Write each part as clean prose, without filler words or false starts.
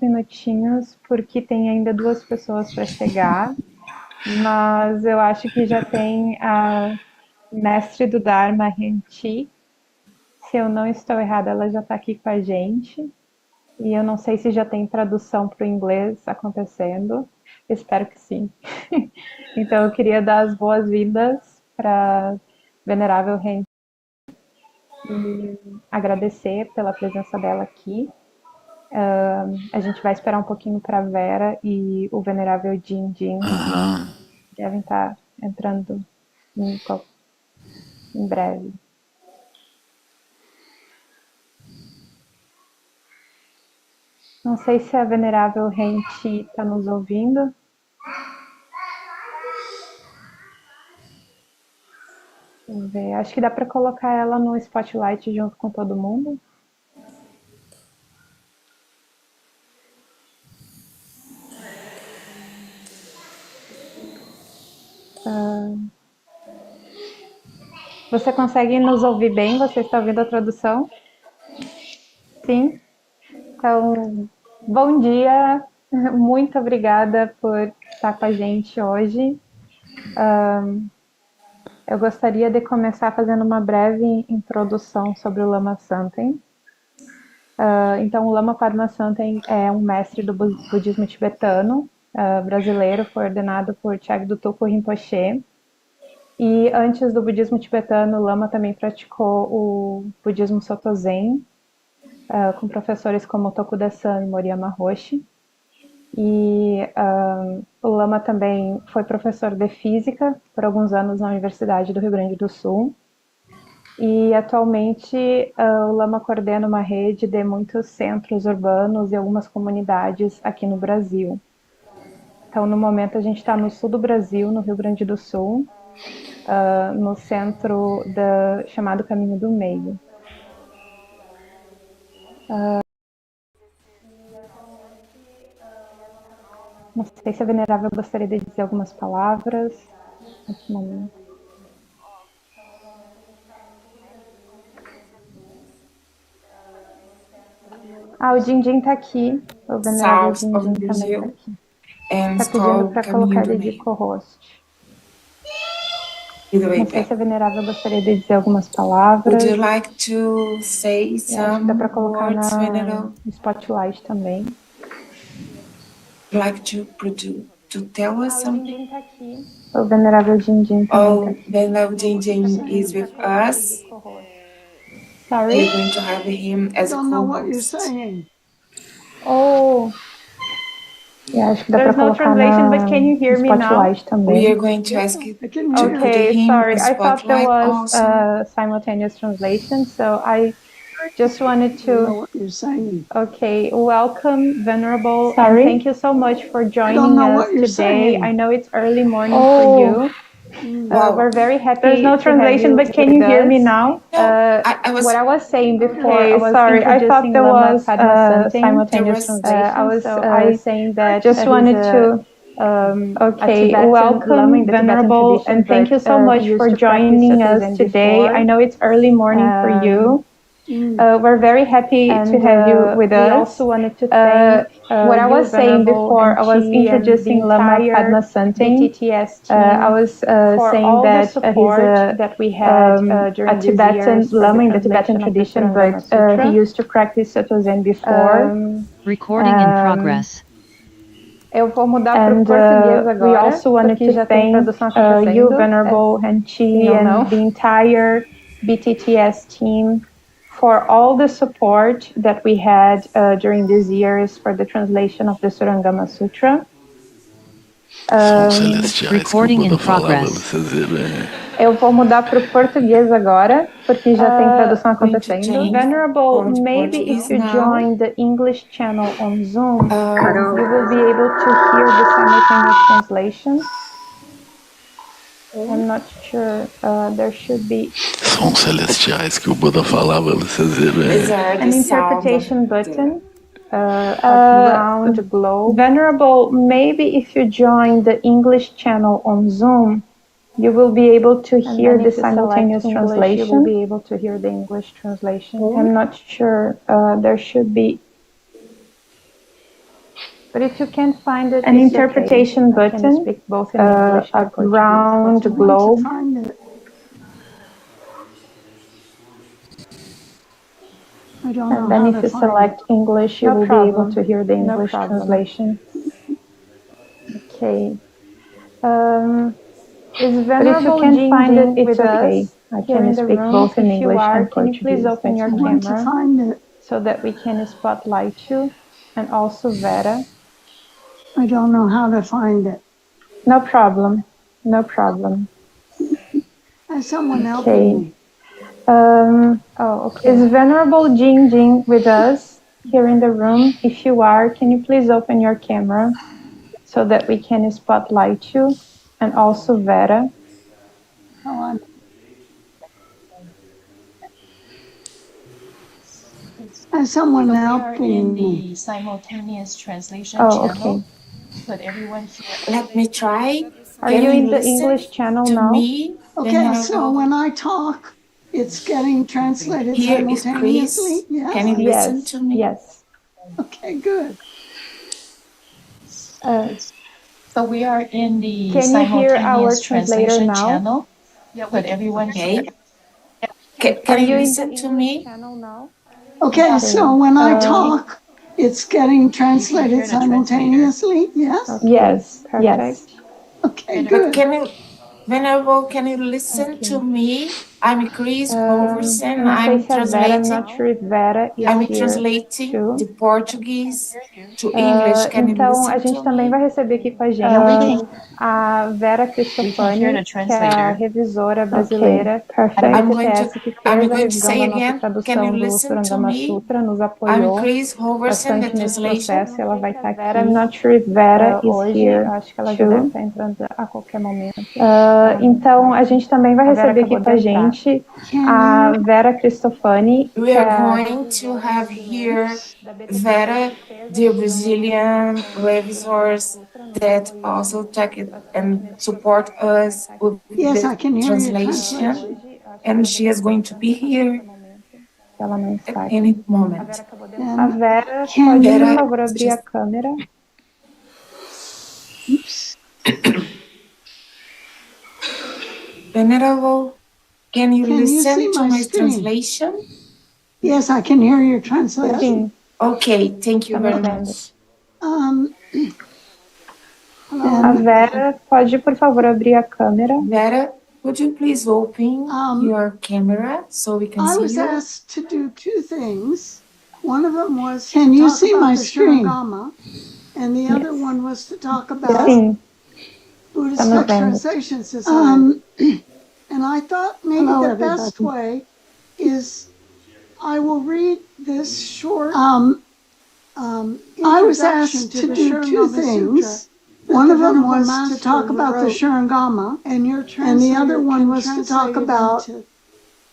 minutinhos, porque tem ainda 2 pessoas para chegar, mas eu acho que já tem a mestre do Dharma, Renti. Se eu não estou errada, ela já está aqui com a gente. E eu não sei se já tem tradução para o inglês acontecendo. Espero que sim. Então eu queria dar as boas-vindas para Venerável Renti e agradecer pela presença dela aqui. A gente vai esperar um pouquinho para a Vera e o Venerável Jin Jin devem estar entrando em, em breve. Não sei se a Venerável Renti está nos ouvindo. Vamos ver. Acho que dá para colocar ela no spotlight junto com todo mundo. Você consegue nos ouvir bem? Você está ouvindo a tradução? Sim? Então, bom dia. Muito obrigada por estar com a gente hoje. Eu gostaria de começar fazendo uma breve introdução sobre o Lama Samten. Então, o Lama Padma Samten é um mestre do budismo tibetano, brasileiro, foi ordenado por Chagdu Tulku Rinpoche. E antes do budismo tibetano, o Lama também praticou o budismo Soto Zen, com professores como Tokuda-san e Moriyama Roshi. E o Lama também foi professor de física por alguns anos na Universidade do Rio Grande do Sul. E atualmente o Lama coordena uma rede de muitos centros urbanos e algumas comunidades aqui no Brasil. Então, no momento, a gente está no sul do Brasil, no Rio Grande do Sul, no centro chamado Caminho do Meio. Não sei se a Venerável gostaria de dizer algumas palavras nesse momento. O Dindim está aqui. O Venerável Dindim também está aqui. Está pedindo para colocar ele de co-host. Não sei se a Venerável gostaria de dizer algumas palavras. Would you like to say some dá para colocar words, no spotlight também. Like to tell us something? Tá aqui. O Venerável Dindim também tá aqui. Venerável Dindim is with us. Sorry? We're going to have him as a co-host. Acho que dá para colocar no spotlight também. We are going to ask you to put him sorry. in I thought there spotlight was also. simultaneous translation, so I just wanted to... Okay, welcome, Venerable, and thank you so much for joining us today. I know it's early morning for you. We're very happy. There's no translation, but can you hear me now? What I was saying before, I thought there was simultaneous translation. I was saying that just wanted to... welcome, Venerable, and thank you so much for joining us today. I know it's early morning for you. We're very happy to have you with us. We also wanted to thank what I was saying before. I was introducing Lama Padma Samten. I was saying that he's that we had during a Tibetan Lama in the Tibetan tradition, but he used to practice Soto Zen before. Recording in progress. Eu vou mudar para o português agora. We also wanted to thank you, Venerable Henchi, and the entire BTTS team for all the support that we had during these years for the translation of the Surangama Sutra. Recording in progress. Eu vou mudar para o português agora, porque já tem tradução acontecendo. Venerable, maybe if you join the English channel on Zoom, you will be able to hear the simultaneous translation. I'm not sure. There should be sons celestiais que o Buda falava, vocês viram? An interpretation button around the globe. Venerable, maybe if you join the English channel on Zoom, you will be able to hear the simultaneous translation. You will be able to hear the English translation. I'm not sure. There should be But if you can't find it, an interpretation button, speak both in English and Portuguese. Round globe. I don't know And then how if to you find select it. English, you will be able to hear the English translation. Okay. Is Venerable Jing find it, it's okay. I can speak both in English and Portuguese. Can you please open your camera Find it. so that we can spotlight you? And also Vera. I don't know how to find it. No problem. No problem. Has someone help Okay. me? Is Venerable Jing Jing with us here in the room? If you are, can you please open your camera so that we can spotlight you? And also Vera. Has someone help in me? the simultaneous translation Oh, channel. okay. But everyone here. Let me try. Are you in the English channel to now? me? Okay, so when I talk, it's getting translated Here is simultaneously? Chris. Yes? Can you listen to me? Yes. Okay, good. So we are in the Can you hear our simultaneous translator translation now? channel. But everyone here. Okay. Can you listen to me? Channel now? Okay, so when I talk, it's getting translated simultaneously? Yes? Okay. Yes. Perfect. Yes. Okay, But good. Venerable, can you listen to me? I'm Chris Hoverson. Não sei I'm se a Vera, I'm translating. not sure if Vera is I'm here translating too. the Portuguese to English. Can you Então, a listen gente to também me? vai receber aqui com a gente a Vera Cristofani, que é a revisora brasileira da TTS, que I'm fez a going to revisão say da nossa again. Can tradução you do listen to Surangama me? Sutra, nos I'm apoiou Chris Hoverson, the bastante nesse translation. processo. Ela vai estar aqui. I'm not sure if Vera is hoje, here eu acho que ela já deve estar entrando a qualquer momento. Então, a gente também vai receber aqui com a gente a Vera Cristofani, We are going to have here Vera, the Brazilian revisors that also check it and support us with Yes, I the can hear you translation. And she is going to be here ela não está at aqui. any moment. A Vera, pode, por favor, abrir a câmera? Oops. Venerable, can you Can you listen see to my my screen? translation? Yes, I can hear your translation. Sim. Okay, thank you very much. A Vera, pode, por favor, abrir a câmera? Vera, would you please open your camera so we can I see was you? asked to do two things. One of them was can you see my screen? And the other one was to talk about Sim. Buddhist Estamos vendo. Translation Society. And I thought maybe the best way is I will read this short I was asked to do two things. One of them was to talk about the Shurangama, and the other one was to talk about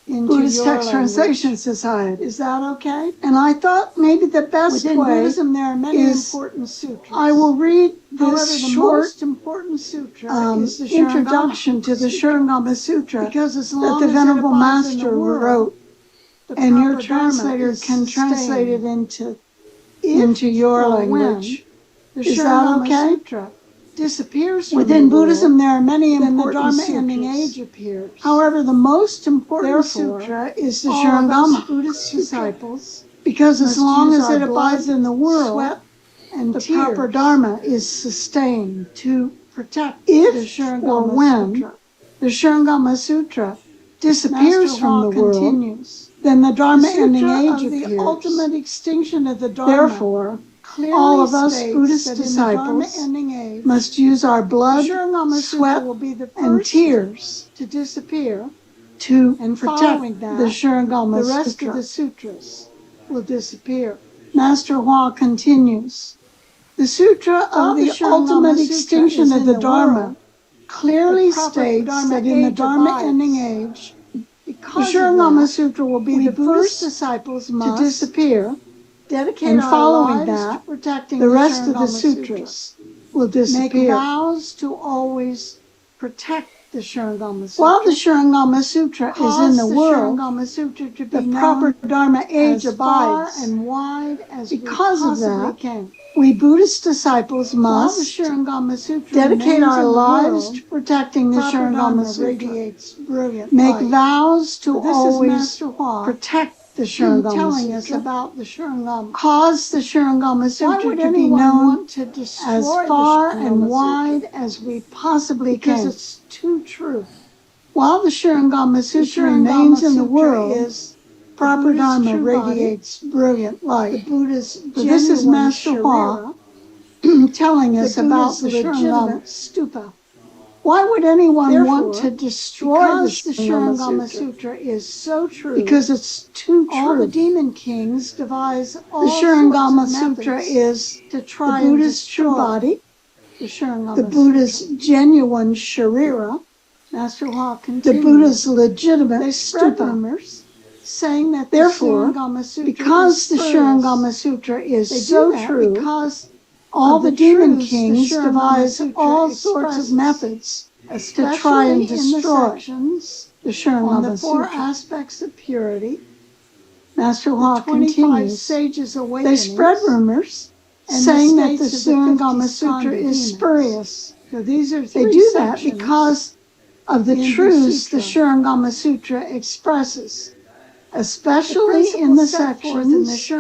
Buddhist Text Translation Society. Is that okay? And I thought maybe the best way Buddhism, there are many important sutras. I will read this short important sutra is the introduction to the Shurangama Sutra because as long that the Venerable Master wrote, and your translator can translate it into your language. Is that okay? Sutra disappears within Buddhism. There are many important sutras. The Dharma ending age appears. However, the most important sutra is the Shurangama Buddhist disciples, because as long as it abides in the world, sweat and the proper Dharma is sustained to protect the Shurangama Sutra. The Shurangama Sutra disappears from the world, then the Dharma ending age appears. The ultimate extinction of the Dharma. Therefore, all of us Buddhist disciples must use our blood, sweat, and tears to disappear to protect the Shurangama Sutra. The rest of the sutras will disappear. Master Hua continues. The Sutra of the ultimate extinction of the Dharma clearly states that in the Dharma ending age, the Shurangama Sutra will be the first disciples to disappear. And following that, the rest of the sutras will disappear. Make vows to always protect the Shurangama Sutra. While the Shurangama Sutra is in the world, the proper Dharma age abides and wide as because of that, We Buddhist disciples must dedicate our lives to protecting the Shurangama Sutra, make vows to always protect the Shurangama Sutra, cause the Shurangama Sutra to be known as far and wide as we possibly can. Because it's too true. While the Shurangama Sutra remains in the world, proper Dharma radiates brilliant light. This is Master Hua telling us about the Shurangama Stupa. Why would anyone want to destroy the Shurangama Sutra? Is so true. Because it's too true. All the demon kings devise all the Shurangama Sutra is to try the Buddha's true body, the Buddha's genuine sharira, Master Hua continues, the Buddha's legitimate stupa, saying that therefore, because the Shurangama Sutra is so true, because all the demon kings devise all sorts of methods to try and destroy the Shurangama Sutra. Four aspects of purity, Master Hua continues, they spread rumors saying that the Shurangama Sutra is spurious. So they do that because of the truths the Shurangama Sutra expresses, especially in the sections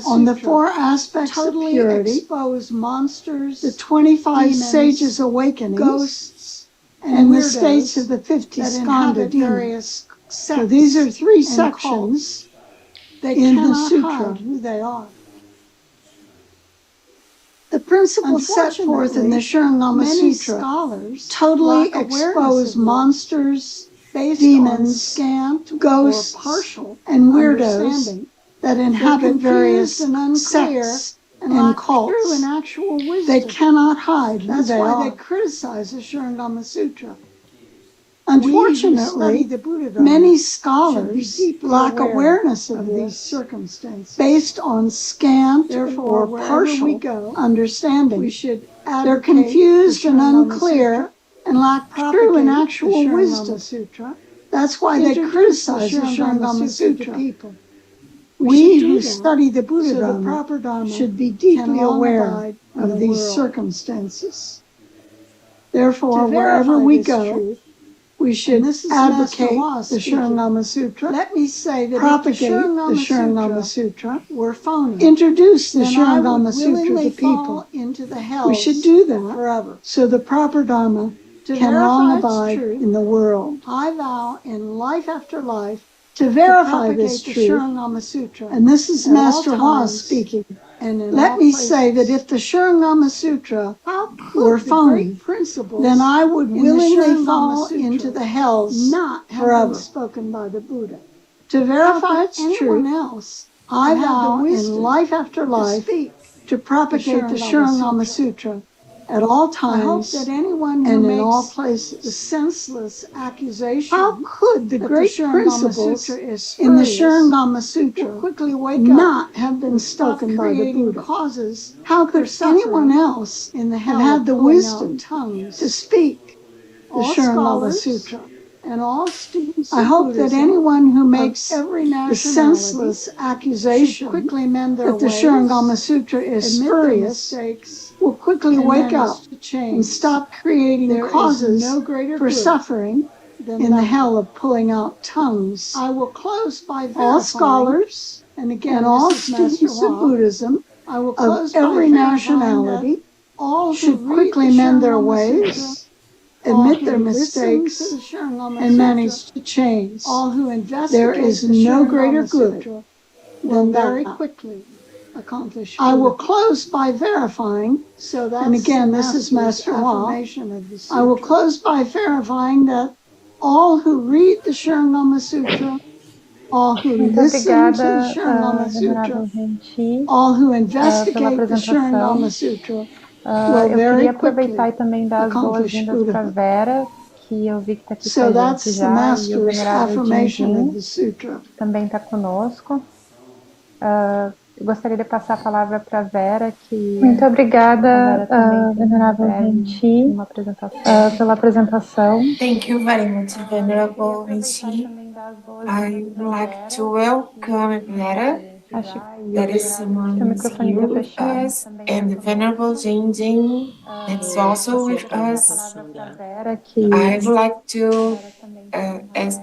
on the four aspects of purity, monsters, the 25 demons, sages' awakenings, ghosts, and the states of the 50 skandha demons. So these are three sections in the sutra. Who they are. The principles set forth in the Shurangama Sutra totally expose monsters, demons, ghosts, and weirdos that inhabit various sects and cults. They cannot hide who they are. That's why they criticize the Shurangama Sutra. Unfortunately, many scholars lack awareness of these circumstances. Based on scant or partial understanding, they're confused and unclear and lack true and actual wisdom. That's why they criticize the Shurangama Sutra. We who study the Buddha Dharma should be deeply aware of these circumstances. Therefore, wherever we go, we should advocate the Shurangama Sutra, propagate the Shurangama Sutra, introduce the Shurangama Sutra to people. We should do that forever, so the proper Dharma can long abide in the world. I vow in life after life to verify this truth, and this is Master Hua speaking. Let me say that if the Shurangama Sutra were phony, then I would willingly fall into the hells forever. Spoken by the Buddha. To verify its truth, I vow in life after life to propagate the Shurangama Sutra at all times and in all places. The senseless accusation. How could the great principles in the Shurangama Sutra not have been spoken by the Buddha? How could anyone else have had the wisdom to speak the Shurangama Sutra? And all students I hope that anyone who makes the senseless accusation that the Shurangama Sutra is spurious will quickly wake up and stop creating causes for suffering in the hell of pulling out tongues. I will close by all scholars and all students of Buddhism of every nationality should quickly mend their ways, admit their mistakes, and manage to change. There is no greater good than that. I will close by verifying, and again, this is Master Hua, I will close by verifying that all who read the Shurangama Sutra, all who listen to the Shurangama Sutra, all who investigate the Shurangama Sutra, eu queria aproveitar e também dar as boas-vindas para a Vera, que eu vi que está aqui com a gente já, e o Venerável Jinjin também está conosco. Eu gostaria de passar a palavra para a Vera, que... Muito obrigada, Venerável Jinjin, pela apresentação. Thank you very much, Venerable Jinjin. I would like to welcome Vera Acho That is que someone seu who's microfone here está with fechado. us, and the Venerable Jinjin that's also with us. Vera, que I'd like to Vera também tem ask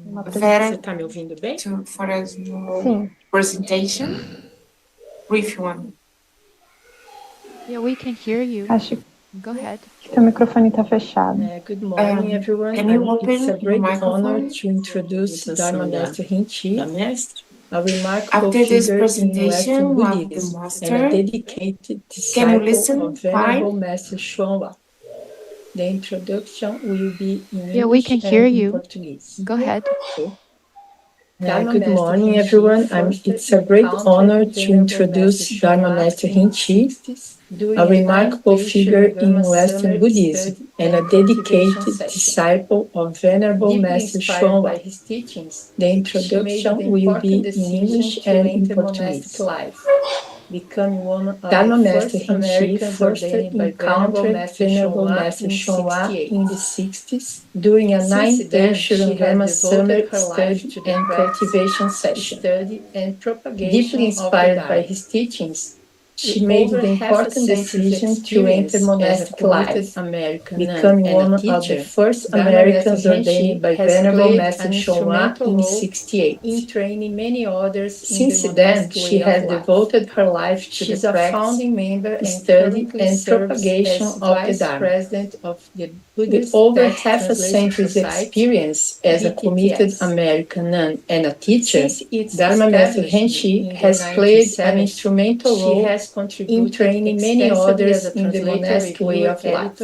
uma Vera Você está me ouvindo bem? for a small Sim. presentation, brief one. Yeah, we can hear you. Acho Go ahead. que seu microfone está fechado. Good morning, everyone. Can you It's open a your great honor microphone? to introduce Dharma Master Rinchi, a remarkable After this figure in presentation Western of the Buddhism and a master, dedicated can you disciple listen of Venerable fine? Master Xuanhua. The introduction will be in Yeah, we English can hear and in you. Portuguese. Go ahead. Good morning, everyone. It's a great honor to introduce Dharma Master Rinchi, a remarkable figure in Western Buddhism and a dedicated disciple of Venerable Master Xuanhua. The introduction will be in English and in Portuguese. Dharma Master Rinchi first encountered Venerable Master Xuanhua in the 60s during a 9-day Shurangama summer study and cultivation session. Deeply inspired by his teachings, she made the important decision to enter monastic life, becoming one of the first Americans ordained by Venerable Master Xuanhua in 68. Since then, she has devoted her life to the practice, study, and propagation of the Dharma. With over half a century's experience as a committed American nun and a teacher, Dharma Master Rinchi has played an instrumental role in training many others in the monastic way of life.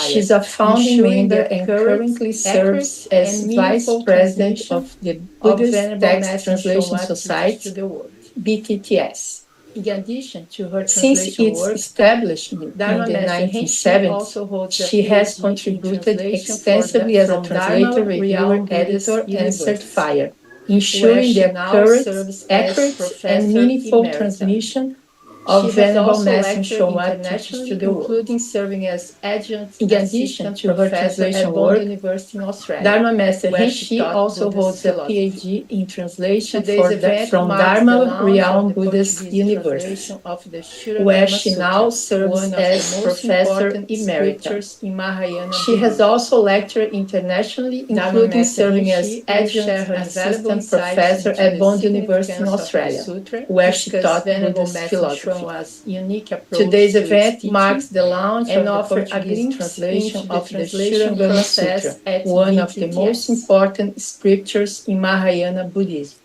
She's a founding member and currently serves as Vice President of the Buddhist Text Translation Society, BTTS. Since its establishment in the 1970s, she has contributed extensively as a translator, reviewer, editor, and certifier, ensuring the accurate, and meaningful transmission of Venerable Master Xuanhua teachings to the world. In addition to her translation work, Dharma Master Rinchi also holds a PhD in translation from Dharma Realm Buddhist University, where she now serves as Professor Emerita. She has also lectured internationally, including serving as Adjunct Assistant Professor at Bond University in Australia, where she taught Buddhist philosophy. Today's event marks the launch and offers a glimpse translation of the Shurangama Sutra, one of the most important scriptures in Mahayana Buddhism.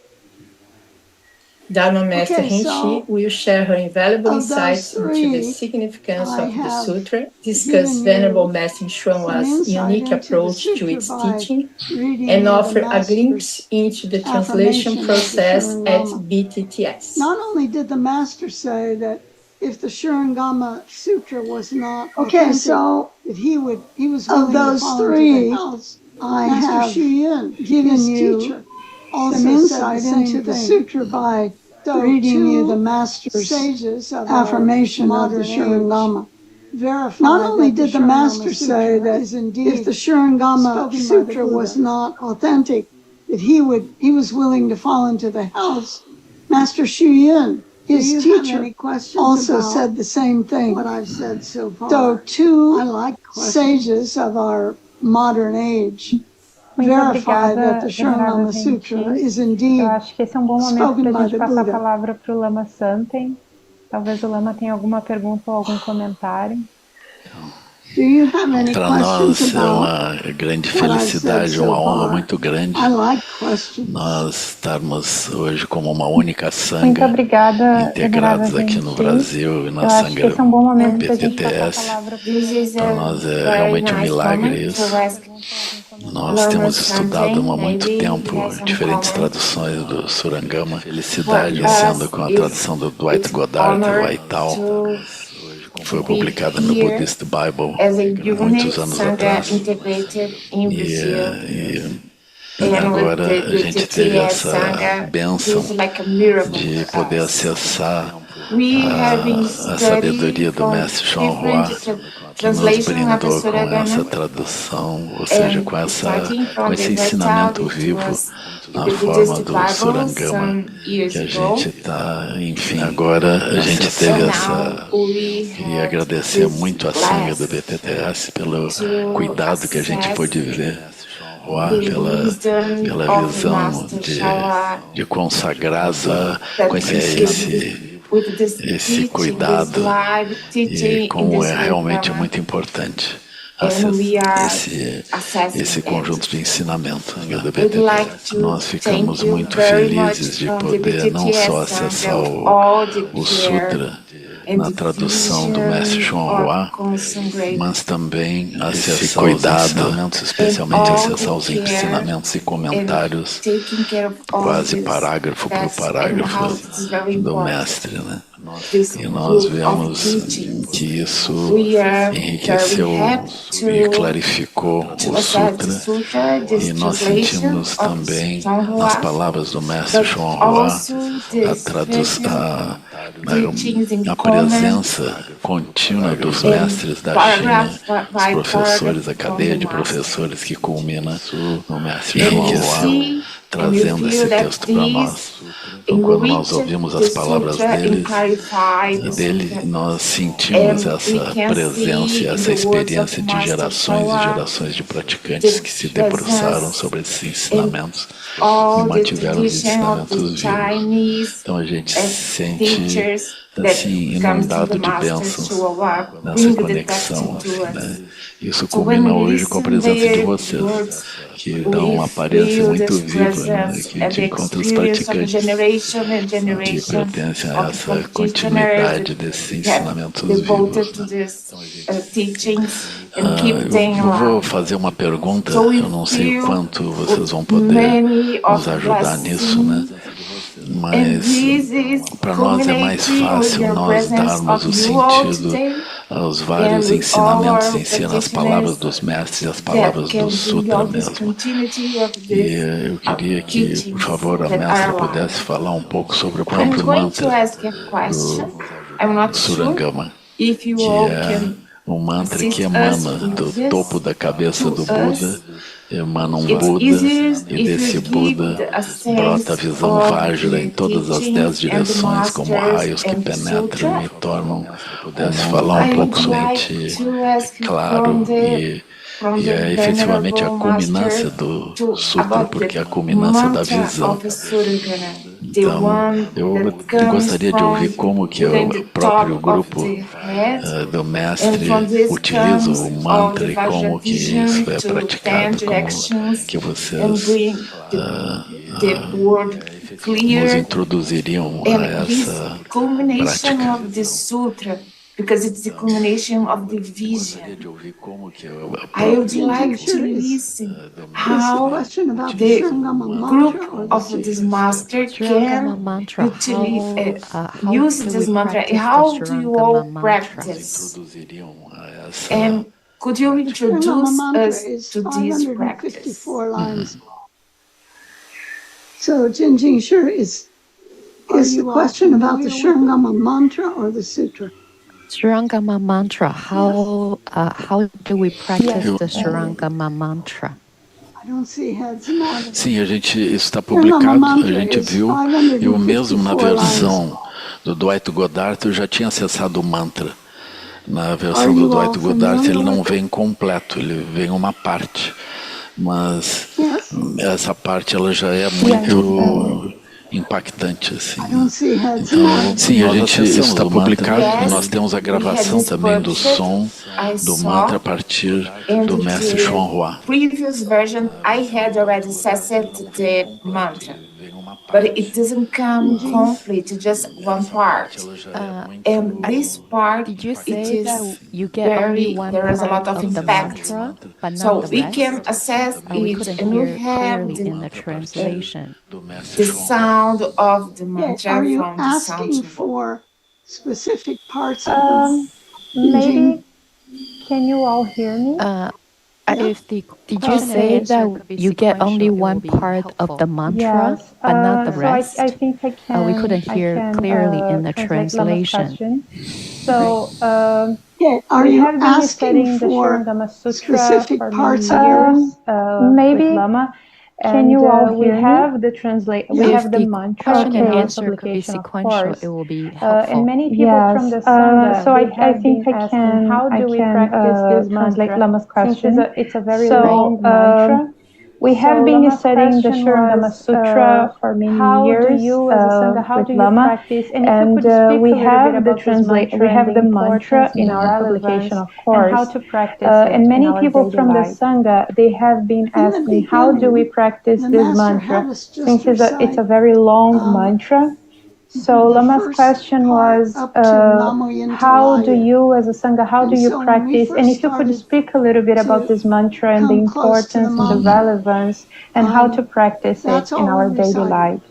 Dharma Master Rinchi will share her invaluable insights into the significance of the sutra, discuss Venerable Master Xuanhua's unique approach to its teaching, and offer a glimpse into the translation process at BTTS. Not only did the master say that if the Shurangama Sutra was not authentic, that he was willing of those to three, I have given you some insight into the sutra by reading you the master's affirmation of the Shurangama. Not only did the master say that if the Shurangama Sutra was not authentic, that he was willing to fall into the hells, Master Xu his teacher, also said the same thing. What I've said so far. So two sages of our modern age verify that the Shurangama Sutra is indeed Eu acho que esse é um bom momento para a gente passar a Buddha. palavra para o Lama Samten. Talvez o Lama tenha alguma pergunta ou algum comentário. Para nós é uma grande felicidade, uma honra muito grande nós estarmos hoje como uma única sangha Muito obrigada, integrados aqui no Brasil e na sangha esse é um bom momento para a gente passar a BTTS. palavra Para nós é realmente um milagre isso. Nós temos estudado há muito tempo diferentes traduções do Surangama. Felicidade sendo com a tradução do Dwight Goddard, do Waitao. Foi publicada no Buddhist Bible muitos anos atrás. E agora a gente teve essa bênção de poder acessar a sabedoria do mestre Chuan Hua, que nos brindou com essa tradução, ou seja, com esse ensinamento vivo na forma do Surangama, que a gente está, enfim, agora a gente teve essa... Queria agradecer muito a Sangha do BTTS pelo cuidado que a gente pôde ver, pela visão de consagrada, com esse cuidado, e como é realmente muito importante esse conjunto de ensinamento do BTT. Nós ficamos muito felizes de poder não só acessar o Sutra na tradução do mestre Chuan Hua, mas também acessar os ensinamentos, especialmente acessar os ensinamentos e comentários, quase parágrafo por parágrafo do mestre, né? E nós vemos que isso enriqueceu e clarificou o Sutra, e nós sentimos também nas palavras do mestre Chuan Hua a presença contínua dos mestres da China, os professores, a cadeia de professores que culmina no mestre Chuan Hua, trazendo esse texto para nós. Então, quando nós ouvimos as palavras dele, nós sentimos essa presença e essa experiência de gerações e gerações de praticantes que se debruçaram sobre esses ensinamentos e mantiveram os ensinamentos vivos. Então, a gente se sente assim, inundado de bênçãos nessa conexão. Assim, né? Isso culmina hoje com a presença de vocês, que dão uma aparência muito viva, né? De encontros os praticantes que pertencem a essa continuidade desses ensinamentos vivos. Né? Eu vou fazer uma pergunta, eu não sei o quanto vocês vão poder nos ajudar nisso, né? Mas para nós é mais fácil nós darmos o sentido aos vários ensinamentos em si, nas palavras dos mestres e as palavras do Sutra mesmo. E eu queria que, por favor, a mestra pudesse falar um pouco sobre o próprio mantra do Surangama, que é um mantra que emana do topo da cabeça do Buda, emana um Buda, e desse Buda brota a visão Vajra em todas as 10 direções, como raios que penetram e tornam. Pudesse falar um pouco somente claro, e é efetivamente a culminância do Sutra, porque é a culminância da visão. Então, eu gostaria de ouvir como que o próprio grupo do mestre utiliza o mantra e como que isso é praticado, como que vocês nos introduziriam a essa prática. Because it's the culmination of the vision. I would like to listen how the group of this master can use this mantra. How do you all practice? And could you introduce us to this practice? So, Jinjing Shi is the question about the Shurangama mantra or the sutra? Surangama mantra. How do we practice the Surangama mantra? Sim, isso está publicado, a gente viu, eu mesmo na versão do Dwight Goddard eu já tinha acessado o mantra. Na versão do Dwight Goddard ele não vem completo, ele vem uma parte, mas essa parte ela já é muito impactante, assim. Então, sim, isso está publicado e nós temos a gravação também do som do mantra a partir do mestre Chuan Hua. Previous version I had already accessed the mantra, but it doesn't come complete, just one part. And this part, did you it say is that you get only one there is a lot part of the impact. mantra, but So not the we rest? can access We it couldn't and hear we it have clearly in the translation. the sound of the mantra Are you from the asking sound. for specific parts of the Maybe, can you all hear me? If the Did you question and say answer that could be you get only sequential, it will one be part of the helpful. mantra, Yes. but not the So rest? I think We couldn't hear clearly in the translate Lama's translation. question. So Okay, are we you have been asking studying the for Shurangama Sutra specific for parts many of years maybe? with Lama. Can you all We hear me? have the translate. We If have the the mantra question in and our answer could be publication, of sequential, course. it will be And helpful. many people from the Sangha, So they I have think been asking, how do we practice this translate mantra? Lama's Since question. it's a very long mantra. We have been studying the Shurangama Sutra for many years with Lama, and we have the mantra in our publication, of course. How to practice and many people from the Sangha, they have been asking, how do we practice this mantra? Since it's a very long mantra. So Lama's question was, how do you, as a Sangha, how do you practice? And if you could speak a little bit about this mantra and the importance and the relevance and how to practice it in our daily life.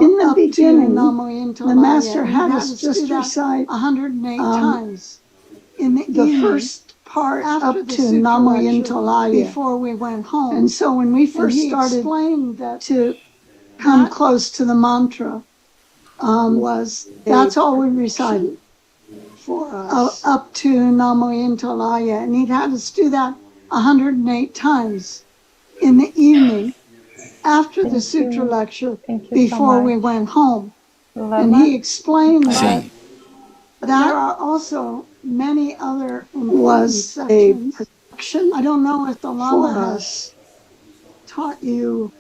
In the beginning, the master had us just recite 108 times. In the first part up to Namo Yintolaya before we went home. And so when we first started to come close to the mantra, that's all we recited for us up to Namo Yintolaya, and he'd had us do that 108 times in the evening after the sutra lecture before we went home. And he explained that there are also many other important sections. I don't know if the Lama has taught you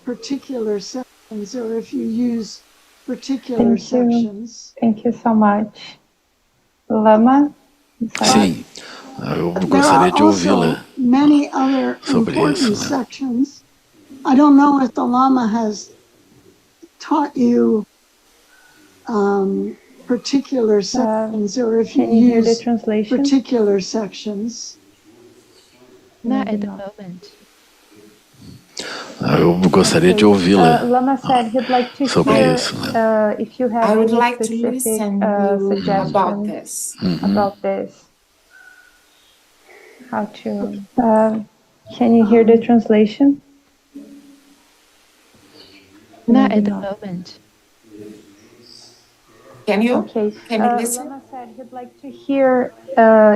particular sections or if you use particular sections. Thank you so much. Lama? Sim, eu gostaria de ouvi-la many other important sections. I don't know if the Lama has taught you particular sections or if you use particular sections. Not at the moment. Eu gostaria de ouvi-la Lama said he'd like to sobre hear isso, né? if you have I would any like to specific listen suggestions about this. about this. How to? Can you hear the translation? Not at the moment. Can you? Okay. Can you listen? Lama said he'd like to hear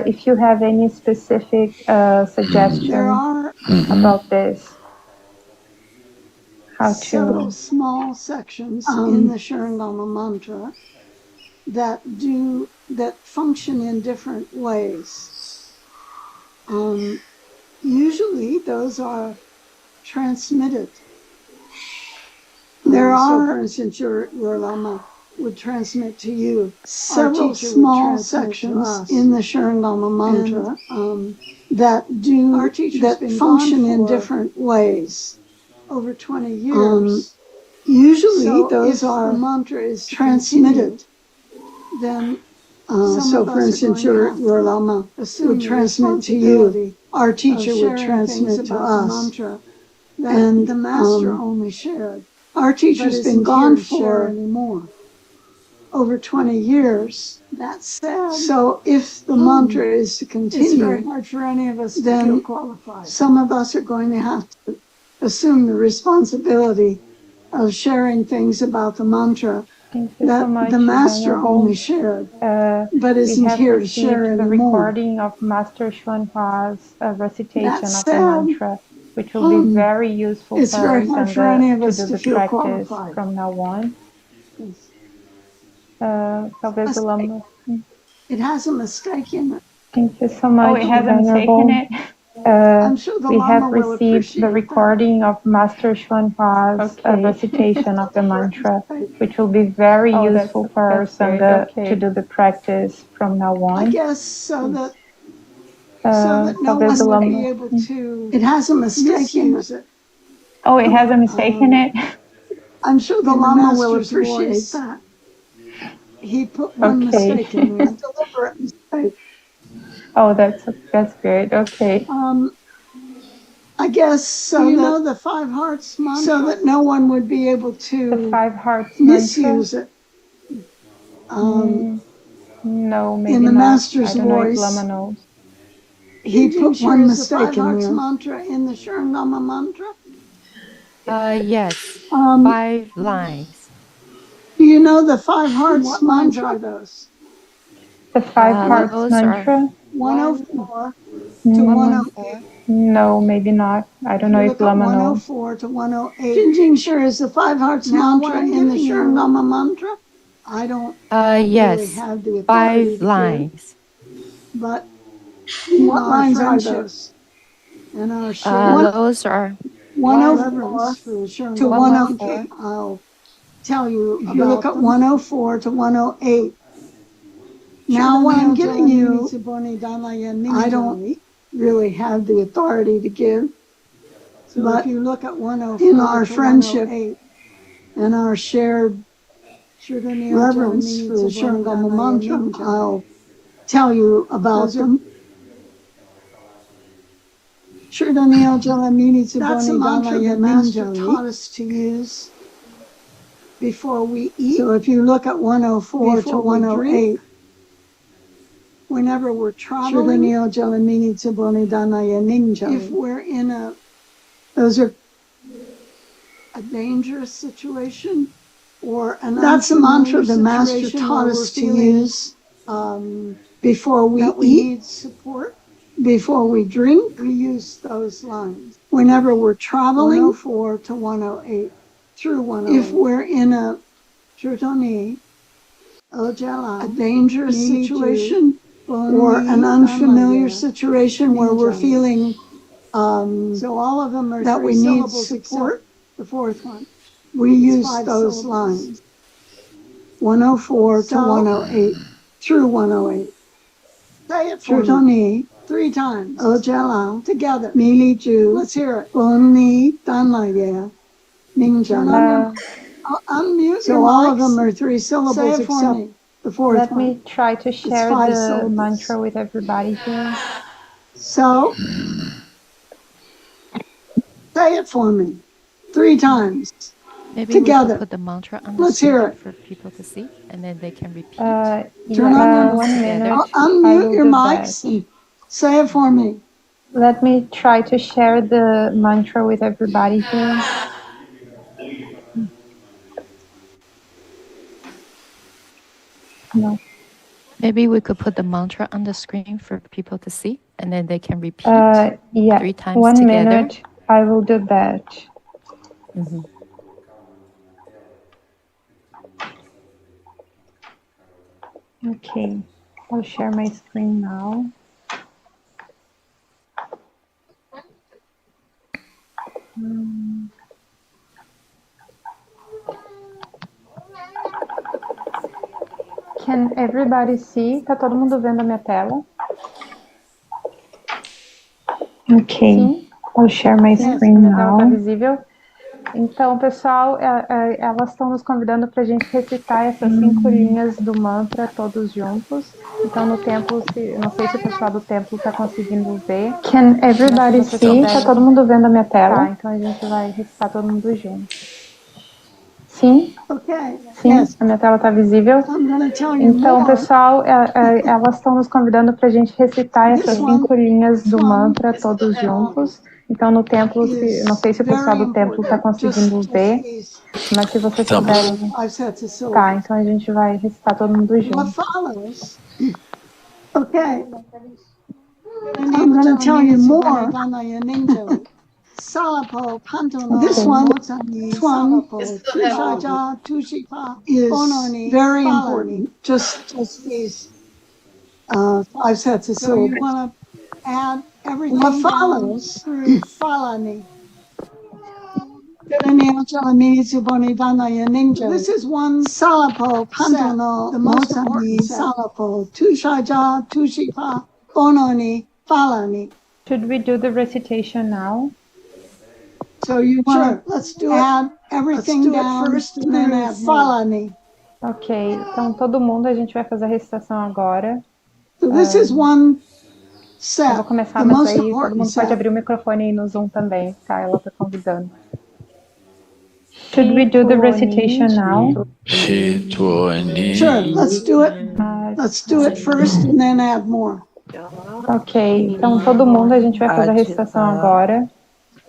if you have any specific suggestions about this. How to? Several small sections in the Shurangama mantra that function in different ways. Usually those are transmitted. There are, for instance, your Lama would transmit to you several small sections in the Shurangama mantra that function in different ways. Over 20 years. Usually those are the mantra is transmitted. Then so for instance, your Lama would transmit to you. Our teacher would transmit to us. And the master only shared. Our teacher's been gone for anymore. Over 20 years. That's sad. So if the mantra is to continue, it's very hard for any of us to feel qualified. Some of us are going to have to assume the responsibility of sharing things about the mantra that the master only shared, but isn't here to share anymore. The recording of Master Xuanhua's recitation of the mantra, which will be very useful it's for very us hard for any of us to do to the feel practice qualified. from now on. Talvez o Lama. It has a mistake in it. Thank you so much. Oh, it has a mistake in it. I'm sure the We Lama have will received the recording of Master Xuanhua's recitation of the mantra, which will be very useful for our Sangha to do the practice from now on. I guess so that no one will be able to. It has a mistake in it. Oh, it has a mistake in it? I'm sure the Lama will appreciate that. He put one mistake in there, a deliberate mistake. Oh, that's great. Okay. I guess so. You know the Five Hearts mantra, so that no one would be able to the Five Hearts misuse it. No, maybe in the not. master's I don't know if voice. Lama knows. he put one mistake in there. Mantra in the Shurangama mantra? Yes. 5 lines. Do you know the 5 hearts mantra? Are those? The 5 hearts those mantra? 104 to 108. No, maybe not. I don't know if Lama knows. 104 to 108. Jinjing sure is the 5 hearts mantra in the Shurangama mantra? I don't Yes. really have the 5 lines. But what lines are those? And our Those are 104 to 108. I'll tell you about. You look at 104 to 108. Now what I'm giving you, I don't really have the authority to give. So but if you look at 104 in our friendship and our shared reverence for the Shurangama mantra, I'll tell you about them. That's a mantra the Master taught us to use before we eat. So if you look at 104 to 108, whenever we're traveling, if we're in those are a dangerous situation or an that's a mantra the Master taught us to use before we eat, support, before we drink. We use those lines. Whenever we're traveling, 104 to 108, through 108. If we're in a dangerous situation, or an unfamiliar situation where we're feeling so all of them are that we need support. The 4th one, we use those lines. 104 to 108 through 108. Say it for me 3 times. Ojala together. Mili Ju. Let's hear it. Boni Danlaya Ninja. Unmute so all of them are 3 syllables. Say it for me. The 4th Let one. me try to share the mantra with everybody here. So, say it for me 3 times. Maybe together. We could put the mantra on the Let's hear screen it. for people to see, and then they can repeat. Turn on 1 minute. Unmute your mics and say it for me. Let me try to share the mantra with everybody here. No. Maybe we could put the mantra on the screen for people to see, and then they can repeat 3 times 1 together. minute. I will do that. Mm-hmm. Okay, I'll share my screen now. Can everybody see? Tá todo mundo vendo a minha tela? Ok, sim. I'll share my screen now. Minha tela tá visível. Então, pessoal, elas estão nos convidando para a gente recitar essas 5 linhas do mantra todos juntos. Então, no templo, não sei se o pessoal do templo está conseguindo ver. Can everybody see? Tá todo mundo vendo a minha tela? Tá, então a gente vai recitar todo mundo junto. Sim? Okay. Sim, yes. A minha tela está visível. Então, pessoal, elas estão nos convidando para a gente recitar essas 5 linhas do mantra todos juntos. Então, no templo, não sei se o pessoal do templo está conseguindo ver, mas se vocês puderem... Tá, então a gente vai recitar todo mundo junto. Okay. I'm going to tell you more. This one is very important. Just these 5 sets of syllables. So you want to add everything what follows through Falani. This is one Salapo, Pantano, the most important Salapo, Tushaja, Tushipa, Bononi, Falani. Should we do the recitation now? So you want to let's do add everything down first and then add Falani. Ok, então todo mundo, a gente vai fazer a recitação agora. So this is one set. Eu vou começar, mas aí todo mundo pode abrir o microfone aí no Zoom também, tá? Ela tá convidando. Should we do the recitation now? Sure, let's do it. Let's do it first and then add more. Ok, então todo mundo, a gente vai fazer a recitação agora.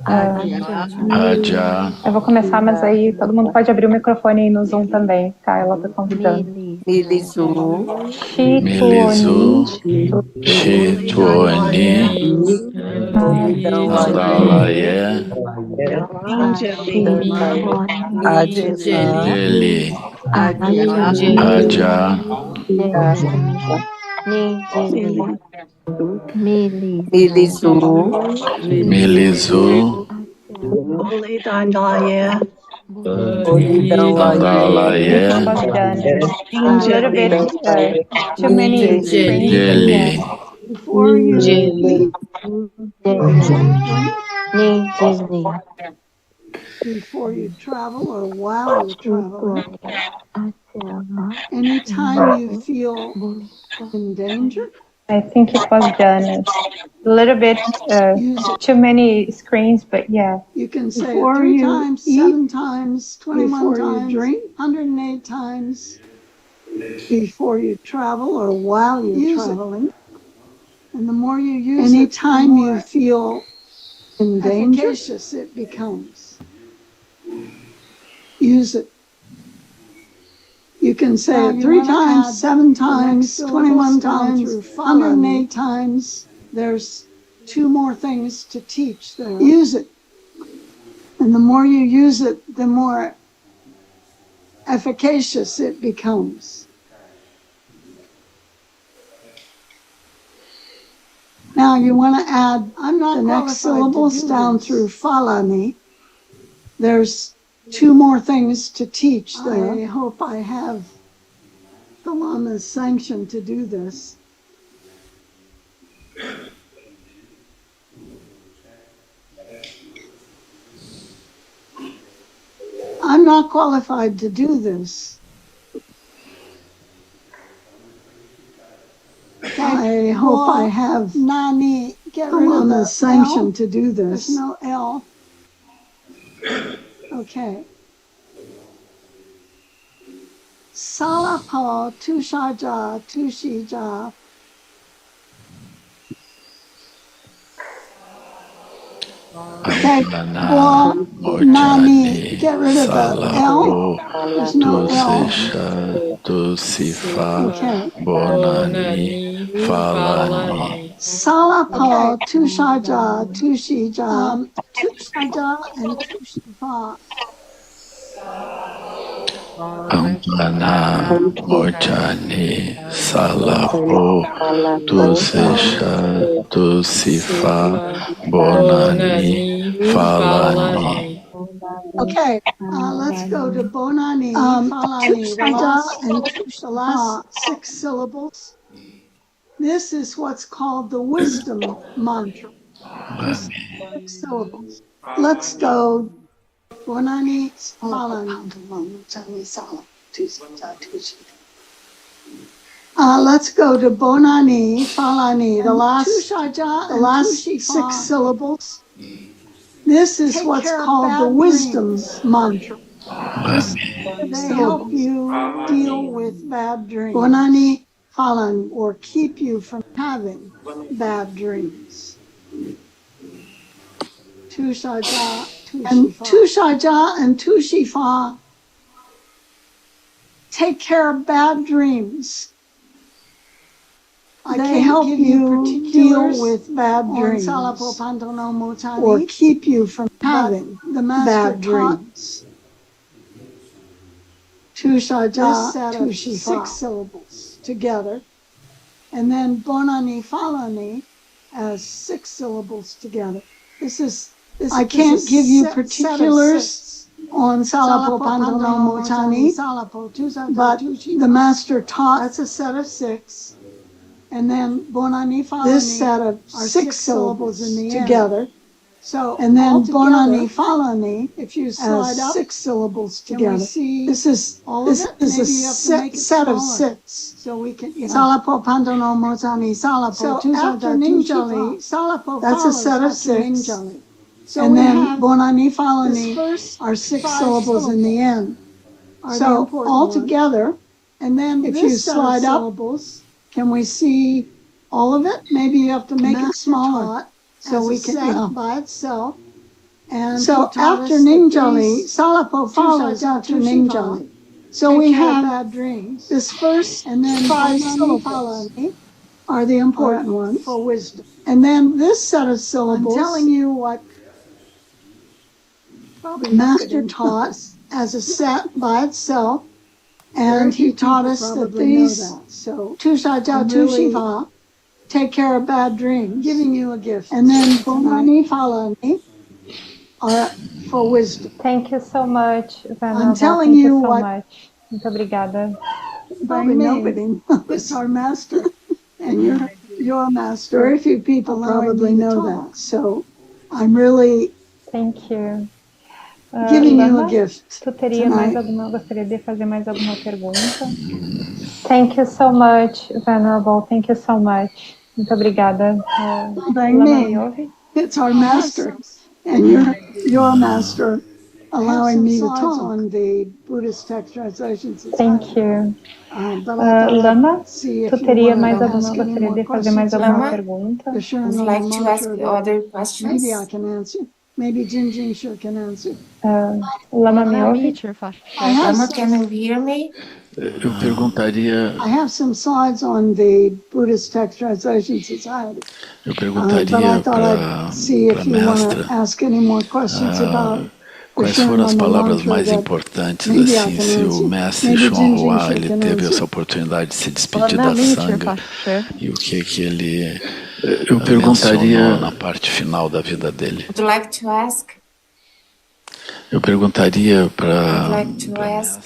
Raja, Eu vou começar, mas aí todo mundo pode abrir o microfone aí no Zoom também, tá? Ela tá convidando. Milizu, Chituani, Andalaye, Jeli, Raja, Milizu, Andalaye, Was done. A little bit too many screens. Jeli, Before you leave, drink. Before you travel or while you're traveling. Anytime you feel in danger, I think it was done. A little bit too many screens, but yeah. You can say it 3 times, 7 times, 21 times, drink, 108 times before you travel or while you're traveling. And the more you use it, anytime you feel in danger, efficacious it becomes. Use it. You can say it 3 times, 7 times, 21 times, 108 times. There's 2 more things to teach there. Use it. And the more you use it, the more efficacious it becomes. Now you want to add the next syllables down through Falani. There's 2 more things to teach there. I hope I have the Lama's sanction to do this. I'm not qualified to do this. I hope I have Nani, the Lama's sanction to do this. There's no L. Okay. Salapo, Tushaja, Tushija. Okay. Well, Nani, get rid of the L. There's no L. Okay. Bonani, Falani. Salapo, Tushaja, Tushija. Tushaja and Tushifa. Ampana, Mojani, Salapo, Tusesha, Tusifa, Bonani, Falani. Okay, let's go to Bonani, Falani, the last 6 syllables. This is what's called the wisdom mantra. 6 syllables. Let's go Bonani, Falani. Let's go to Bonani, Falani, the last 6 syllables. This is what's called the wisdom mantra. They help you deal with bad dreams. Bonani, Falan, or keep you from having bad dreams. Tushaja, Tushaja and Tushifa take care of bad dreams. They help you deal with bad dreams or keep you from having bad dreams. Tushaja, Tushifa, 6 syllables together. And then Bonani, Falani as 6 syllables together. I can't give you particulars on Salapo Pantano Motani, but the master taught that's a set of 6. And then Bonani Falani, this set of 6 syllables in the together. End. So and then Bonani Falani, if you slide up 6 syllables together. This is a set of 6. So we can Salapo Pantano Motani Salapo. So after Ninjali, Salapo that's a set of 6. So and then Bonani Falani are 6 syllables in the end. So all together, and then if you slide up, can we see all of it. Maybe you have to make it smaller so we can by itself. And so after Ningjali, Salapo follows after Ningjali. So we have this first and then 5 syllables are the important ones for wisdom. And then this set of syllables, I'm telling you what Master taught as a set by itself. And he taught us that these Tu Sha Jiao Tu Shifa take care of bad dreams, giving you a gift. And then Bomani Falani are for wisdom. Thank you so much, Venerable. I'm telling Thank you so what. much. Muito obrigada. Probably nobody knows our master, and you're your master. Very few people probably know that. So I'm really Thank you. giving you Lama, a gift tu teria mais tonight. alguma, gostaria de fazer mais alguma pergunta? Thank you so much, Venerable. Thank you so much. Muito obrigada. By Lama, me. me ouve? It's our master, and you're your master, allowing me to talk on the Buddhist text translations. Thank you. But I Lama, see if tu you teria want mais to alguma, ask any gostaria more de fazer mais questions alguma Lama? pergunta? the Sharon Would you like to ask mantra other that questions? maybe I can answer. Maybe Jin Sure can answer. Lama, me ouve? Teacher, I have Lama, can you hear me? Eu perguntaria, I have some slides on the Buddhist Text Translation Society. eu But I perguntaria thought para I'd see if you want mestra to ask any more questions about the quais foram as Sharon palavras mantra mais that importantes, maybe I assim, can se o answer. mestre Maybe Chuan Jin Hua, Sure ele can teve answer. essa oportunidade de se despedir Boa da noite, sanga pastor. e o que ele eu perguntaria na parte final da vida dele. Would you like to ask? Eu perguntaria para I'd like to ask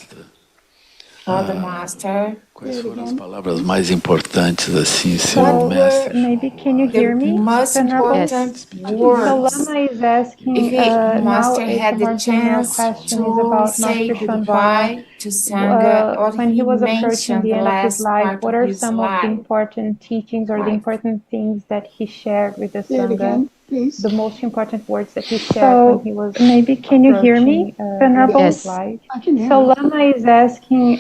for the master. quais foram as palavras mais importantes, assim, se o So, mestre maybe can you hear The me, most Venerable? important So words. Lama is asking, If now master it's a had the more general chance question, is to about say Master Chuan Hua. goodbye to Sangha, what When he he was approaching mentioned the the end of his last life, part what of are his some of the life. important teachings or the important things that he shared with the Say it Sangha? again, please. The most important words that he shared when he was maybe can you hear me, Venerable? Yes. Life. I can hear So you. Lama is asking,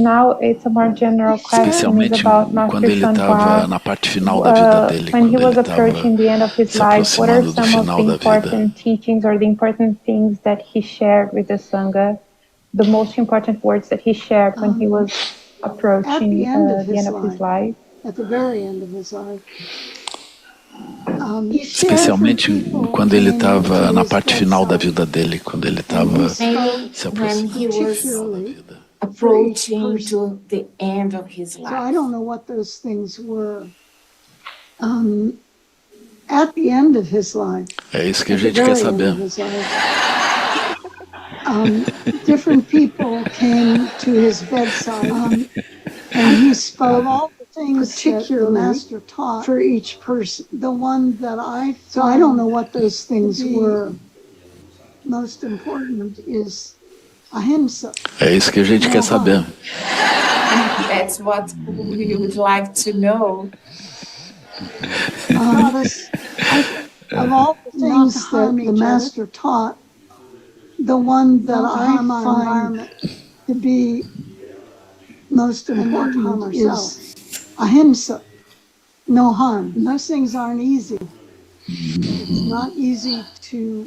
now it's a more general question, is especialmente about quando Master ele Chuan estava Hua. na parte final da vida dele, When he quando was ele estava approaching the end of his se life, what are aproximando do some of final the da vida. important teachings or the important things that he shared with the Sangha? The most important words that he shared when he was approaching the end of the his end of his life? At the very end of his life. Especialmente quando ele estava na parte final da vida dele, quando ele estava Maybe se when he aproximando do was final da vida. approaching to the end of his So I life. don't know what those things were. At the end of his life. É isso que a At the gente quer very end saber. of his life. Different people came to his bedside, and he spoke of all the things particularly that the master taught for each person. The one that so I don't know what those things were. Most important is ahimsa. É isso que a gente quer saber. That's what we would like to know. Of all the things that the master taught, the one that I find to be most important is ahimsa, no harm. And those things aren't easy. It's not easy to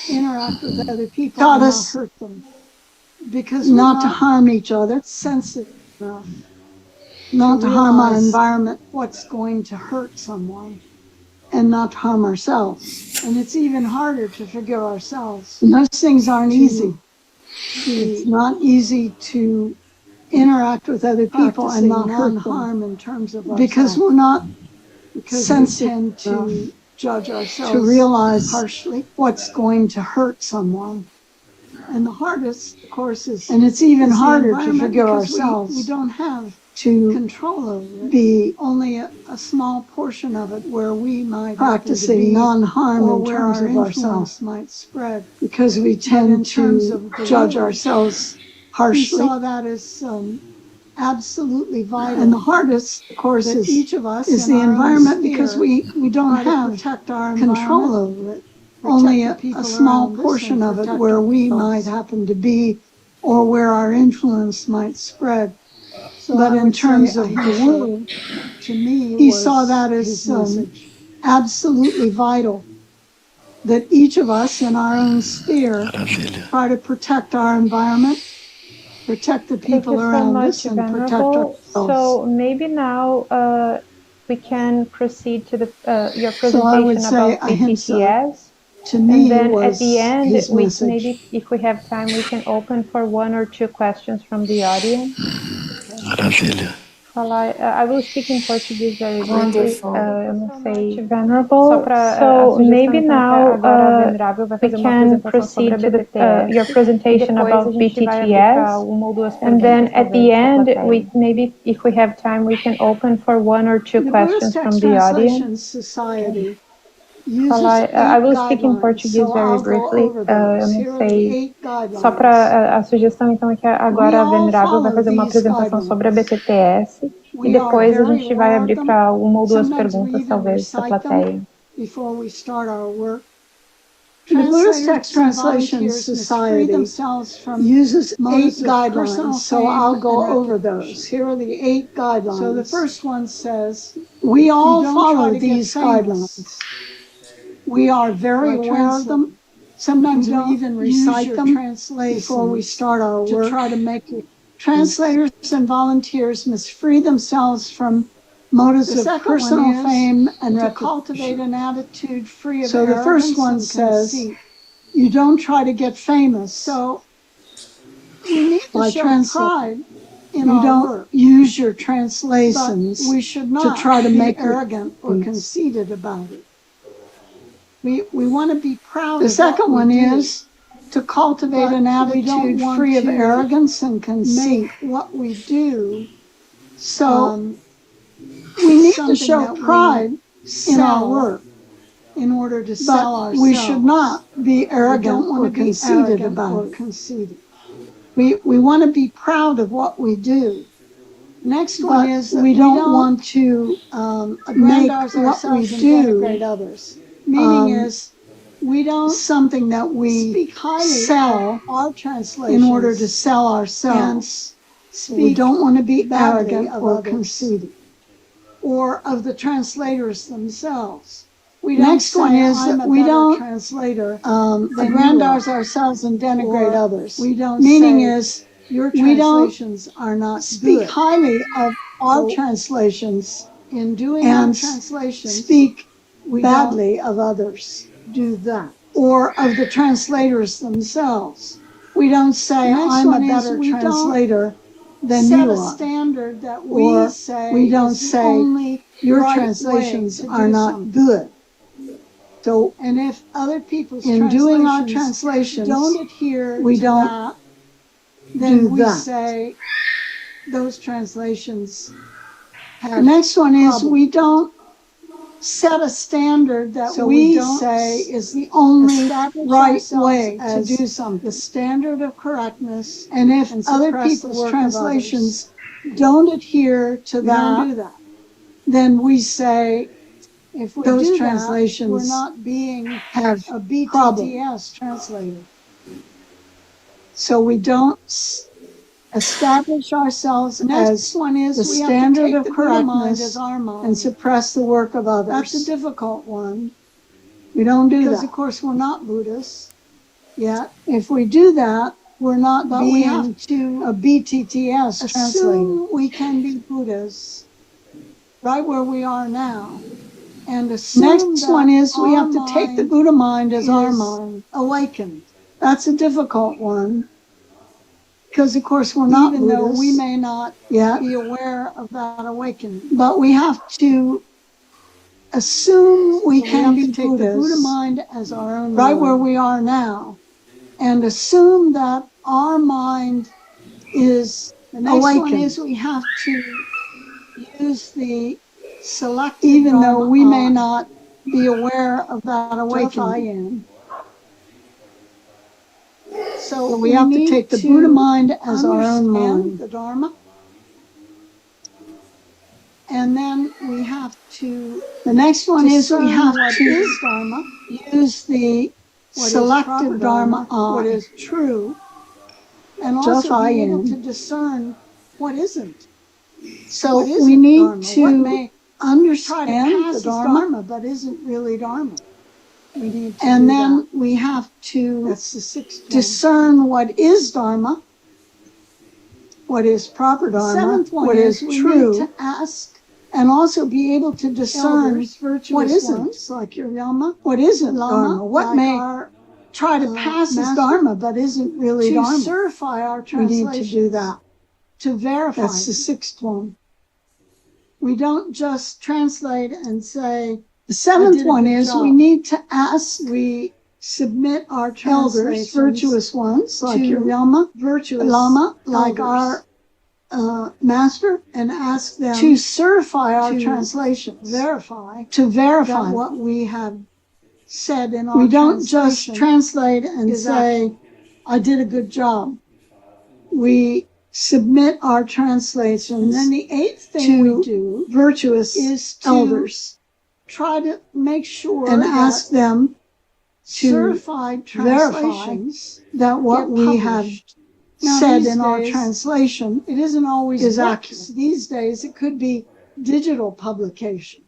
interact with other people and not hurt them. Because not to harm each other, sensitive enough. Not to harm our environment, what's going to hurt someone, and not to harm ourselves. And it's even harder to forgive ourselves. And those things aren't easy. It's not easy to interact with other people and not hurt harm in terms of ourselves. Because we're not sensitive to judge ourselves, to realize harshly what's going to hurt someone. And the hardest, of course, is, and it's even harder to forgive ourselves. We don't have to control over it. Be only a small portion of it where we might practicing non-harm in terms of ourselves might spread because we tend to judge ourselves harshly. We saw that as absolutely vital. And the hardest, of course, is each of us is the environment because we don't have control over it. Only a small portion of it where we might happen to be or where our influence might spread. But in terms of the world, to me, he saw that as absolutely vital, that each of us in our own sphere try to protect our environment, protect the people around us, and protect ourselves. So maybe now we can proceed to your So I would presentation say about ahimsa, BTTS. to me, And then was at the end, his message. maybe if we have time, we can open for 1 or 2 questions from the audience. Maravilha. I will speak in Portuguese very briefly. Wonderful. Eu não sei, Venerable. So maybe now we can proceed to your presentation about BTTS. And then at the end, maybe if we have time, we can open for 1 or 2 questions from the audience. Society I will speak in Português very briefly. Eu não sei. Só para a sugestão, então, é que agora a Venerável vai fazer uma apresentação sobre a BTTS e depois a gente vai abrir para 1 ou 2 perguntas, talvez, da plateia. The Buddhist Text Translation Society uses 8 guidelines, so I'll go over those. Here are the 8 guidelines. So the first one says, we all follow these guidelines. We are very aware of them. Sometimes we even recite them before we start our work to try to make it. Translators and volunteers must free themselves from motives of personal fame and to cultivate an attitude free of arrogance. So the first one says, you don't try to get famous. So we need to show pride in our work. You don't use your translations we should not to try to make arrogant or conceited about it. We want to be proud. The second one is to cultivate an attitude free of arrogance and conceit. What we do, so we need to show pride in our work in order to sell ourselves. We should not be arrogant or conceited about it. We want to be proud of what we do. Next one is that we don't want to make what we do denigrate others. Meaning is we don't something that we sell our translation in order to sell ourselves. We don't want to be arrogant or conceited, or of the translators themselves. Next one is that we don't aggrandize ourselves and denigrate others. We don't. Meaning is your translations are not speak highly of our translations in doing our translations. Speak badly of others. Do that. Or of the translators themselves. We don't say, I'm a better translator than you are. Set a standard that we say we don't say, your translations are not good. So, and if other people's in doing our translations don't adhere to that, then we say those translations have. The next one is we don't set a standard that we say is the only right way to do something. The standard of correctness. And if other people's translations don't adhere to that, then we say if those translations we're not being have a BTTS translator. So we don't establish ourselves as the standard of correctness and suppress the work of others. That's a difficult one. We don't do that. Because, of course, we're not Buddhists yet. If we do that, we're not being we have to a BTTS translator. We can be Buddhists right where we are now. And next one is we have to take the Buddha mind as our mind, awakened. That's a difficult one. Because, of course, we're not Buddhists, though we may not yet be aware of that awakening. But we have to assume we can be take Buddhists, the Buddha mind as our own right mind, where we are now, and assume that our mind is the next awakened. One is we have to use the selective even though we may not be aware of that awakening. So we have to take the Buddha mind as our own mind, the Dharma. And then we have to, the next one is we have to Dharma, use the selective Dharma on what is true, and also be able to discern what isn't. So we need to understand the Dharma, but isn't really Dharma. And then we have to discern what is Dharma, what is proper Dharma, what is true, to ask, and also be able to discern what isn't, like your Lama, what isn't Dharma, what may try to pass as Dharma, but isn't really Dharma. To certify our translations. We need to do that. To verify. That's the sixth one. We don't just translate and say, the seventh one is we need to ask, we submit our elders, virtuous ones, like your Lama, virtuous Lama, like our master, and ask them to certify our translations, to verify what we have said in our We don't just translate and say, I did a good job. We submit our translations. And then the eighth thing we do, virtuous is to elders. Try to make sure and ask them to certified translations that what we have said in our translation, it isn't always is accurate. These days, it could be digital publication.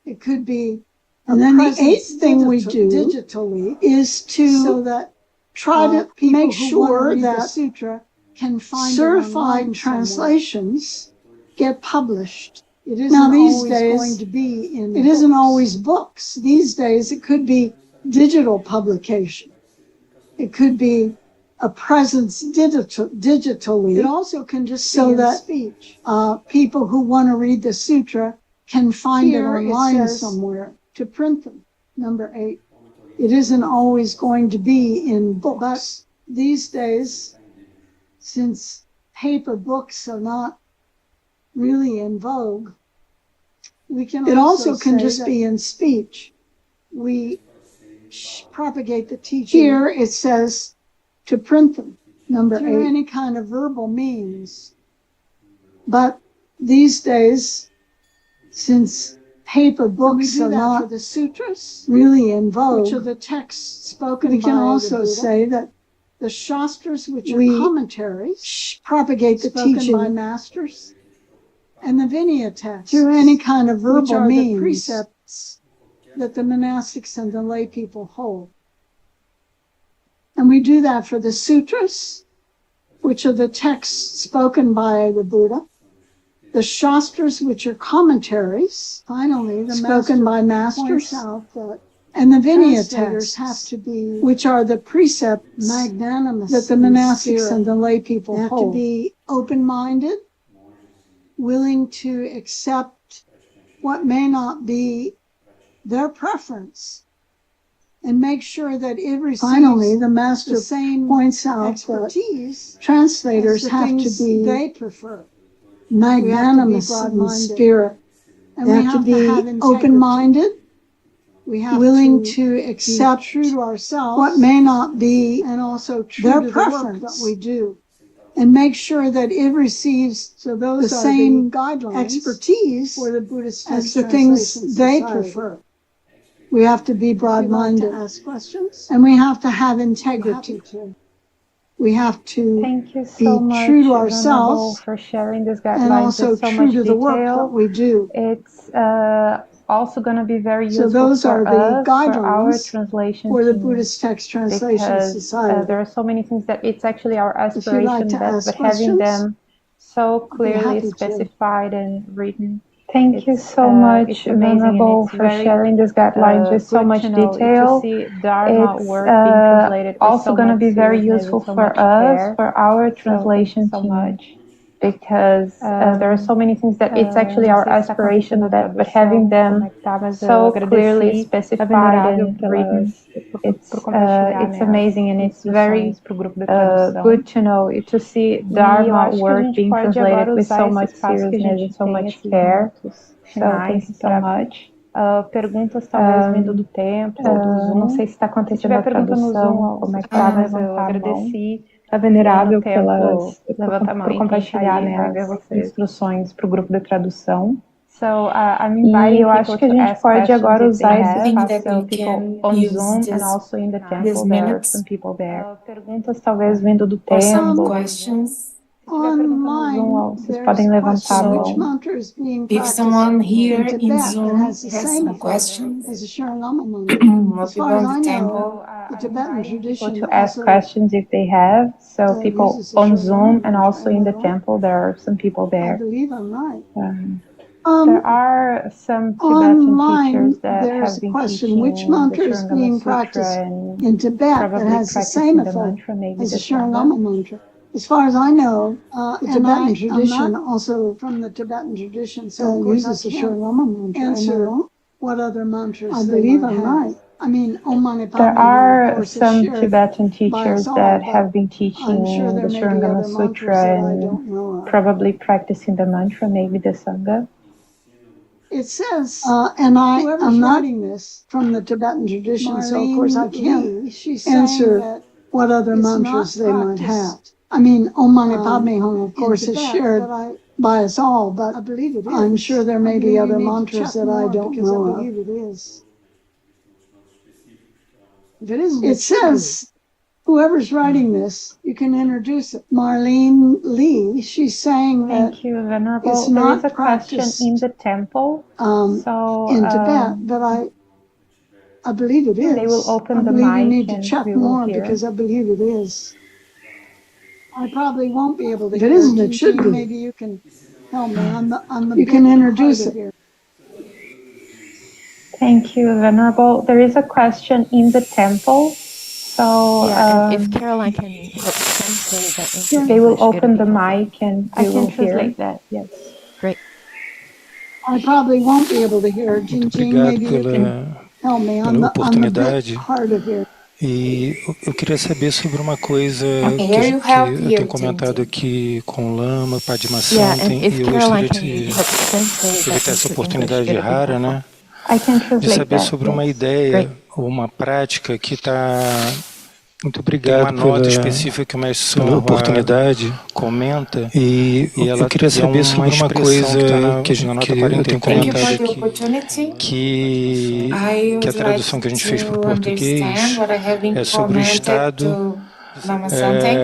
It could be. And then the eighth thing we do digitally is to so that try to make sure that the sutra can find certified translations get published. It isn't now, these always days, going to be in it books. Isn't always books. These days, it could be digital publication. It could be a presence digitally. It also can just so be that speech. People who want to read the sutra can find here it online somewhere to print them. Number 8. It isn't always going to be in books. But these days, since paper books are not really in vogue, we can it also can just be in speech. We propagate the teaching. Here it says to print them, number 8. Through any kind of verbal means. But these days, since paper books are not for the sutras, really in vogue, which are the texts spoken by the Buddha, we can also say that the Shastras, which are commentaries, propagate the teaching by masters, and the Vinaya texts, through any kind of verbal means, the precepts that the monastics and the lay people hold. And we do that for the sutras, which are the texts spoken by the Buddha, the Shastras, which are commentaries, finally, the spoken by masters, and the Vinaya texts have to be, which are the precepts magnanimous that the monastics and the lay people hold. They have to be open-minded, willing to accept what may not be their preference, and make sure that it receives. Finally, the master points out expertise that translators have to be they prefer. Magnanimous in spirit. And they have to be open-minded. We have willing to accept true to ourselves what may not be and also true their to preference the work that we do. And make sure that it receives so those the same guidelines expertise for the Buddhist as the things they prefer. We have to be broad-minded, like ask questions, and we have to have integrity. We have to Thank you so be much, true to ourselves for sharing this guidelines and also with so true much to the work that we do. It's also going to be very useful so those for are the us, guidelines for our translation for the Buddhist Text Translation Society. There are so many things that it's actually our aspiration, like but having them so clearly specified and written. Thank you so much, Venerable, for sharing these guidelines with so much detail. It's also going to be very useful for us, for our translation team, because there are so many things that it's actually our aspiration, but having them so clearly specified and written, it's amazing, and it's very good to know, to see Dharma work being translated with so much seriousness and so much care. So thank you so much. Perguntas talvez vindo do templo, ou do Zoom. Não sei se está acontecendo a tradução, como é que está, mas eu agradeci a Venerável por compartilhar, né, as instruções para o grupo de tradução. E eu acho que a gente pode agora usar esse espaço on Zoom and also in the temple. There are some people there. Perguntas talvez vindo do templo. Online, vocês podem levantar a So, mão. if someone here in Zoom has some questions, or people in the temple, People to ask questions if they have. So people on Zoom and also in the temple, there are some people there. There are some Tibetan teachers that have been teaching which the mantra is Shurangama being Sutra practiced and in Tibet that probably has the practicing same the effect mantra, maybe as the the Sangha. Shurangama mantra. As far as I know, the Tibetan tradition also from the Tibetan tradition, so uses the Shurangama mantra. Answer what other mantras I believe I'm right. I mean, Om Mani Padme There Hum, of are course, is some shared Tibetan by teachers us all, that but have been teaching I'm sure there the may be Shurangama other mantras Sutra that I and don't know of. probably practicing the mantra, maybe the Sangha. It says, and I'm not writing this from the Tibetan tradition, so of course I can't answer what other mantras they might have. I mean, Om Mani Padme Hum, of course, is shared by us all, but I believe it is. I'm sure there may be other mantras that I don't know of. I believe it is. If it isn't, it says, whoever's writing this, you can introduce it. Marlene Lee, she's saying that Thank you, Venerable. it's There not is a question in the temple. So in Tibet, but I believe it is. they will open I the believe you mic need to and check we will more hear. because I believe it is. I probably won't be able to. If it isn't, it should be. Maybe you can help me. I'm the you can introduce it. Thank you, Venerable. There is a question in the temple. So Yeah, and if Caroline can translate that into they will English, open it'll the be helpful. mic and I we can will hear. translate that. Yes. Great. I probably won't be able to hear. Jing Jing, maybe you can help me. I'm a bit hard of hearing. E eu queria saber sobre uma coisa here you que have eu here, tenho comentado Tintin. aqui com o Lama, Padma Yeah, and Samten, if e eu Caroline gostaria can de translate aproveitar that essa into English, oportunidade it'll be rara, helpful. né, I can de translate saber that. sobre uma Yes. ideia Great. ou uma prática que está. Muito Tem obrigado uma nota específica que o mestre pela Sonhar oportunidade. comenta, E ela eu queria saber sobre uma coisa que que na nota eu tenho 43, Thank you for comentado the opportunity. que I a would tradução like que a gente fez para o to understand português what I have been é sobre o commented estado, to Lama Samten.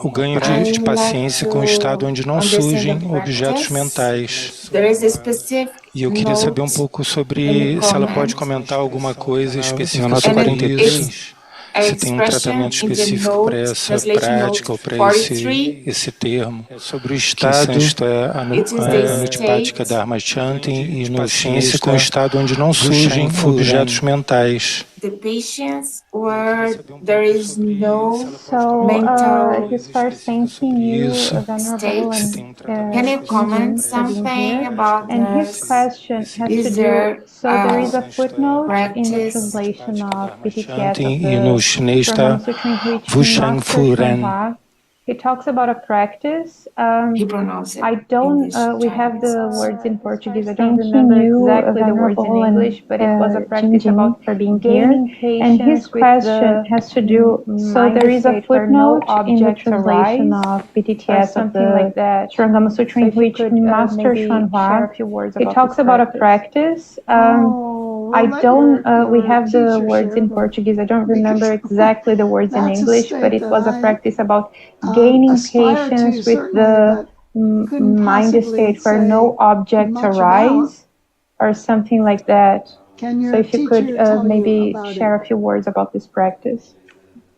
o ganho I de would like paciência com o estado onde não understand surgem the objetos practice. mentais. There is a specific E eu queria saber um note pouco in the sobre se ela pode comment comentar alguma coisa específica nota sobre 43. isso, a se tem um expression tratamento in the específico para note, essa translation note prática ou para 43. esse termo. É sobre o Que em estado, sânscrito é It is the Anutipática state Dharma Chanting, e no paciência chinês com o está estado onde não surgem objetos mentais. the patience where there is no So mental he starts thanking you, Venerable, state. and Can you Jinjin comment for being something here. about And his this? question has to Is do, there so there is a footnote in the practice? translation of BTTS of E no the chinês Shurangama está Sutra in which Wushang Master Furen. Shanghua, he talks about a practice. He pronounced it I don't, English, we have the Chinese. words in Portuguese. I don't remember exactly the words in English, but it was a practice about for being gaining here. patience. And his question has to do, so there is a footnote in the translation of BTTS something of the like that. Shurangama Sutra in which Master Shanghua, he talks about a practice. I don't, we have the words in Portuguese. I don't remember exactly the words in English, but it was a practice about gaining patience with the mind state where no objects arise, or something like that. So if you could maybe share a few words about this practice.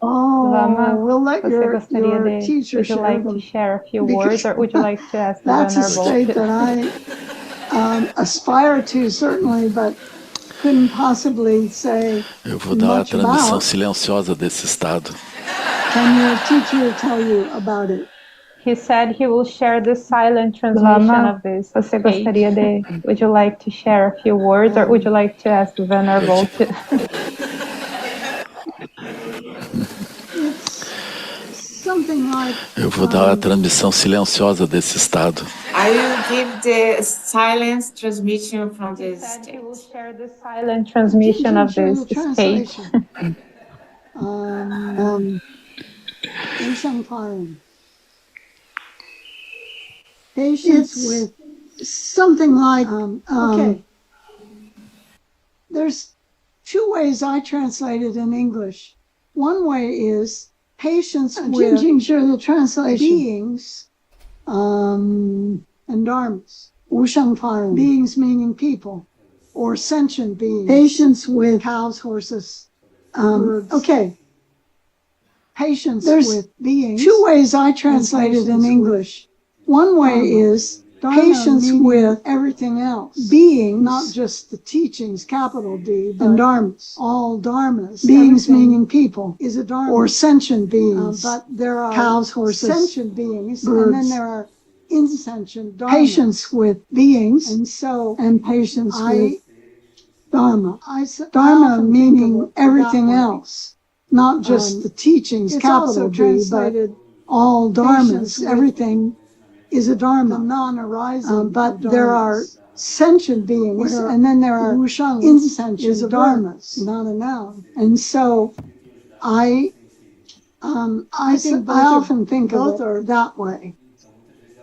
Lama, we'll let você your gostaria de, teacher would you like to share a few words, or would you like to ask the That's a Venerable? state that I aspire to, certainly, but couldn't possibly say Eu vou dar uma much transmissão about. silenciosa desse estado. Can your teacher tell you about it? He said he will share the silent transmission Lama, of this você state. gostaria de, Would you like to share a few words, or would you like to ask the Venerable to? It's something like. Eu vou dar uma transmissão silenciosa desse estado. I will give the silence transmission from this He state. will share the silent transmission of this state. Patience with something like, okay. There's two ways I translate it in English. One way is patience with the translation beings and dharmas. Wushangfaran, beings meaning people, or sentient beings. Patience with cows, horses, birds. Okay. Patience with beings. Two ways I translate it in English. One way is patience with everything else. Beings, not just the teachings, capital D, but and dharmas. All dharmas. Beings meaning people is a dharma. Or sentient beings. But there are cows, horses, sentient beings, birds. And then there are insentient dharma. Patience with beings, and patience with dharma. Dharma meaning everything else, not just the teachings, capital D, but all dharmas, everything is a dharma, non-arising. But there are sentient beings, and then there are insentient dharmas, not a noun. And so I often think of it that way.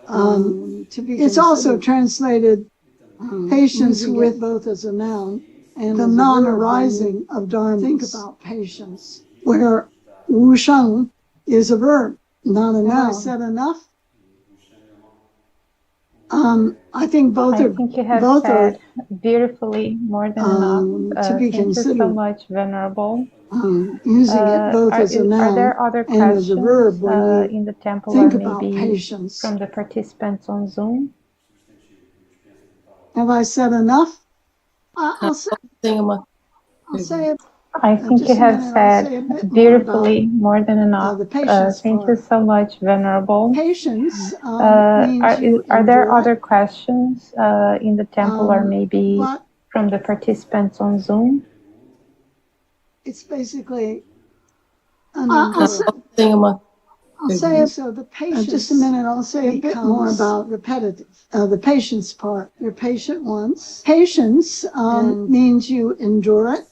It's also translated patience with both as a noun and the non-arising of dharmas. Think about patience, where wusheng is a verb, not a noun. Have I said enough? I think both are. I think you have said beautifully more than enough. To be considered. So much, Venerable. Using it both as a noun are there other and as a verb in the temple, think or about maybe patience. From the participants on Zoom? Have I said enough? I'll say it. I think you have said beautifully more than enough. Thank you so much, Venerable. Patience are there other questions in the temple, or maybe from the participants on Zoom? It's basically. I'll say it. So the patience. Just a minute. I'll say a bit more about repetitive. The patience part. You're patient once. Patience means you endure it.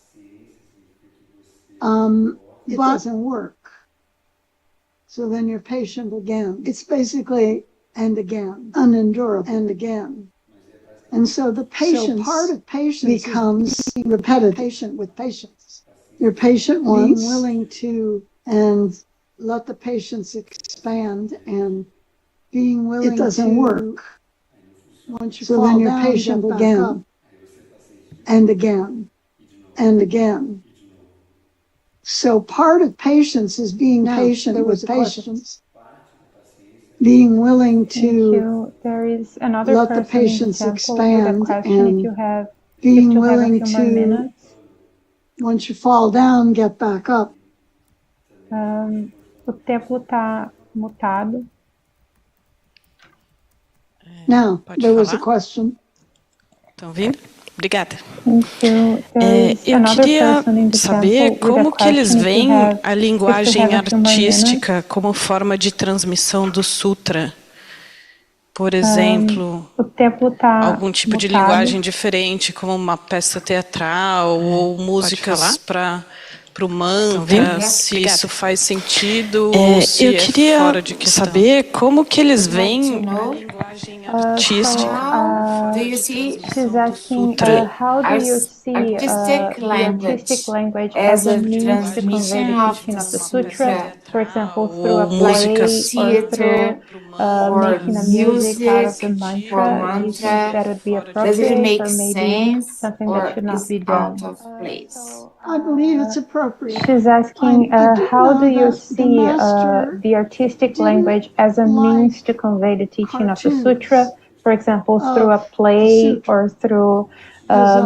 It doesn't work. So then you're patient again. It's basically and again, unendurable and again. And so the patience, part of patience becomes repetitive. Patient with patience. You're patient once, being willing to and let the patience expand, and being willing. It doesn't work. Once you fall then you're down, patient again, and again, and again. So part of patience is being patient with patience. Being willing to there is another let the patience expand, and if you have, being willing to, once you fall down, get back up. O templo está mutado. Now, there was a question. Estão ouvindo? Obrigada. Eu queria saber como que eles veem a linguagem artística como forma de transmissão do sutra. Por exemplo, algum tipo de linguagem diferente, como uma peça teatral ou músicas para o mantra, se isso faz sentido ou se eu queria fora de questão. Saber como que eles veem a linguagem artística. She's asking, how do you see the artistic language as a means to convey the teaching of the sutra, for example, through a play or through making a music out of the mantra? Do you think that would be appropriate, or maybe something that should not be done? I believe it's appropriate. She's asking, how do you see the artistic language as a means to convey the teaching of the sutra, for example, through a play or through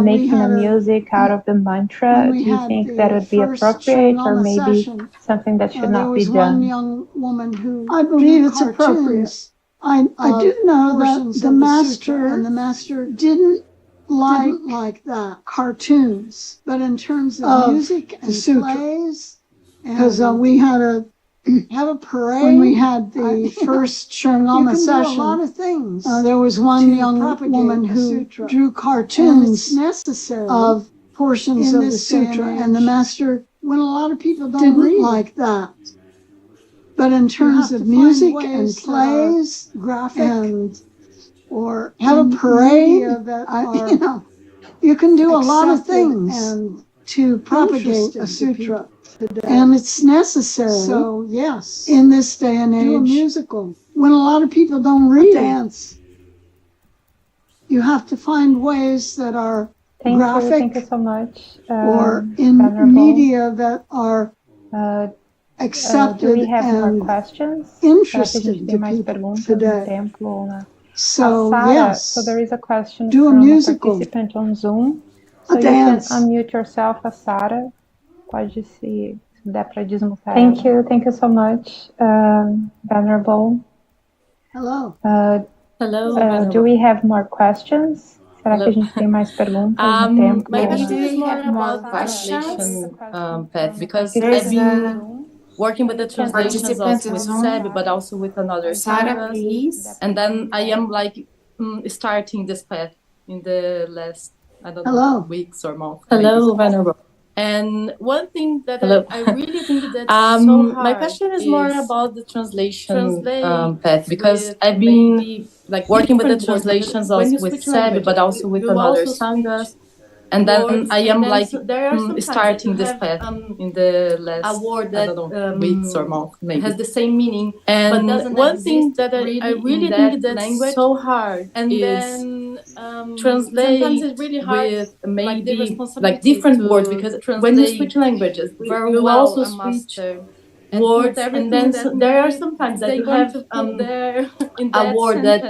making a music out of the mantra? Do you think that would be appropriate, or maybe something that should not be done? There was one young woman who I believe it's appropriate. I do know that the master didn't like that cartoons, but in terms of music and plays, because we had a parade when we had the first Lama session. Do a lot of things. There was one young woman who drew cartoons of portions of the sutra, and the master, when a lot of people didn't like that. But in terms of music and plays, graphic, or have a parade, you can do a lot of things and to propagate a sutra. And it's necessary. So, yes, in this day and age, do a musical. When a lot of people don't read dance, you have to find ways that are graphic. Thank you so much. Or in Venerable. Media that are accepted do we have more and questions? interesting to people today. So, yes, so there is a question do a from musical. a participant on Zoom. So A you dance. can unmute yourself, a Sara. Pode se der para desmutar. Thank you so much, Venerable. Hello. Hello. Do we have more questions? Será que a gente tem mais perguntas no tempo? Maybe do we have more questions, Pat? Because I've been working with the translations also with Seb, but also with another Sarah, sanghas. please. And then I am starting this path in the last, weeks or months. Hello, Venerable. And one thing that I really think that's so hard. My question is more about the translation path, because I've been working with the translations also with Seb, but also with another sanghas. And then I am starting this path in the last weeks or months, maybe. Has the same meaning, and but one thing that I really think that's so hard is translate sometimes it's really hard with maybe different words, because when you switch languages, you also switch words, and then there are sometimes that you have a word that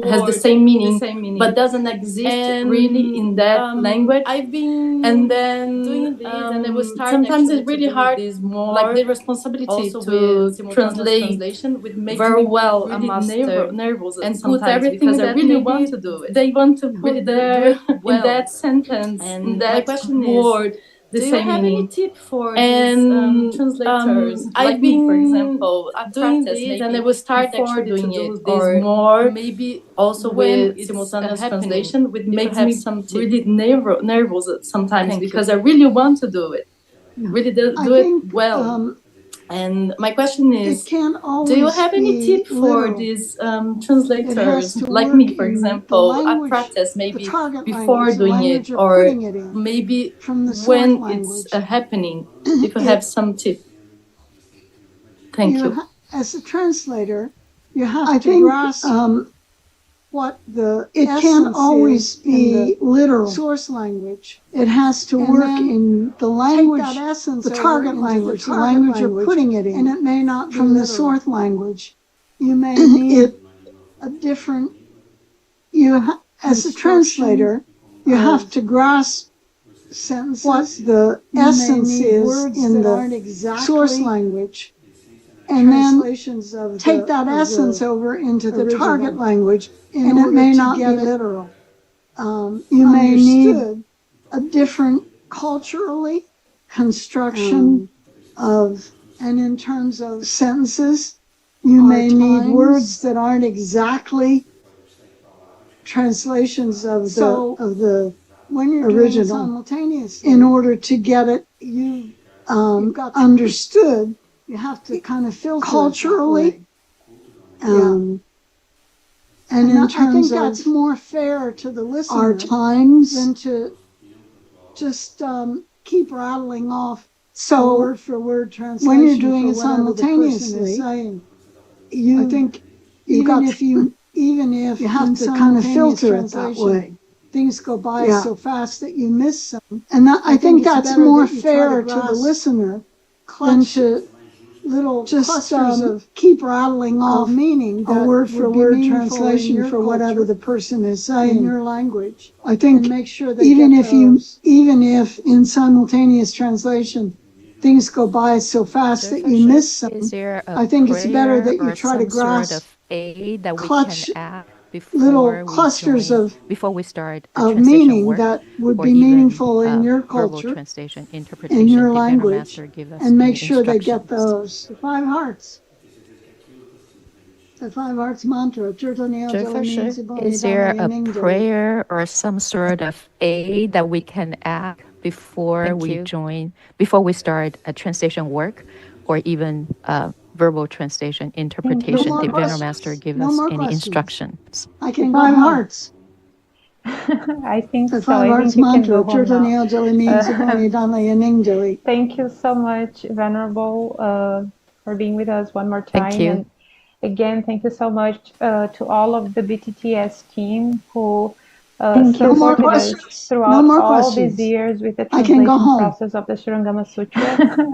has the same meaning, but doesn't exist really in that language. I've been and then doing this, and I was sometimes it's really hard, this more the responsibility also to translate very well really a master nervous and sometimes, put everything because I that really maybe want to do it. they want to put Really there well. in that sentence, And in my that question is, word, the do you same have meaning. any tip for And these translators? I've Me, for been example, doing practice this, maybe and I will start before actually doing to do it, this or more, maybe also when with it's simultaneous happening. translation, which If you makes have me some tip. really nervous sometimes. Thank Because you. I really want to do it, really do I it think, well. And my question it is, can't always do you have any be tip for literal. these It has translators to like work me, for in the example? I language, practice the maybe target before language, the doing language it, you're or putting it in, maybe from the source when language. it's happening. If you have some tip, thank you. As a translator, you have to grasp what the it can't always be literal source language. It has to work in the language, the target language, the language you're putting it in, and it may not be from the source language. You may need a different. As a translator, you have to grasp sentences, what the essence is in the source language, and then take that essence over into the target language, and it may not be literal. You may need a different culturally construction of, and in terms of sentences, you may need words that aren't exactly translations of the when you're original simultaneously. In order to get it, you understood. You have to kind of filter culturally, and in terms I think that's more fair to the listener our times than to just keep rattling off word for word translation. When you're doing it simultaneously, I think even if you have to kind of filter it that way. Things go by so fast that you miss some, and I think that's more fair to the listener than to little just clusters of keep rattling off meaning a word for word translation for whatever the person is saying in your language. I think make sure that even if in simultaneous translation things go by so fast that you miss some, I think it's better that you try to grasp little clusters of meaning that would be meaningful in your culture, in your language, and make sure they get those. The 5 hearts. The 5 hearts mantra. Is there a prayer or some sort of aid that we can add before we start a translation work, or even verbal translation interpretation? Did Venerable Master give us any instructions? I can 5 hearts. I think The so. five I arts think you can go mantra, home now. Chirtani Anjali means Boni Dhanlaya Ningdali. Thank you so much, Venerable, for being with us one more time. Thank you. And again, thank you so much to all of the BTTS team who supported us throughout all these years with the translation process of the Shurangama Sutra.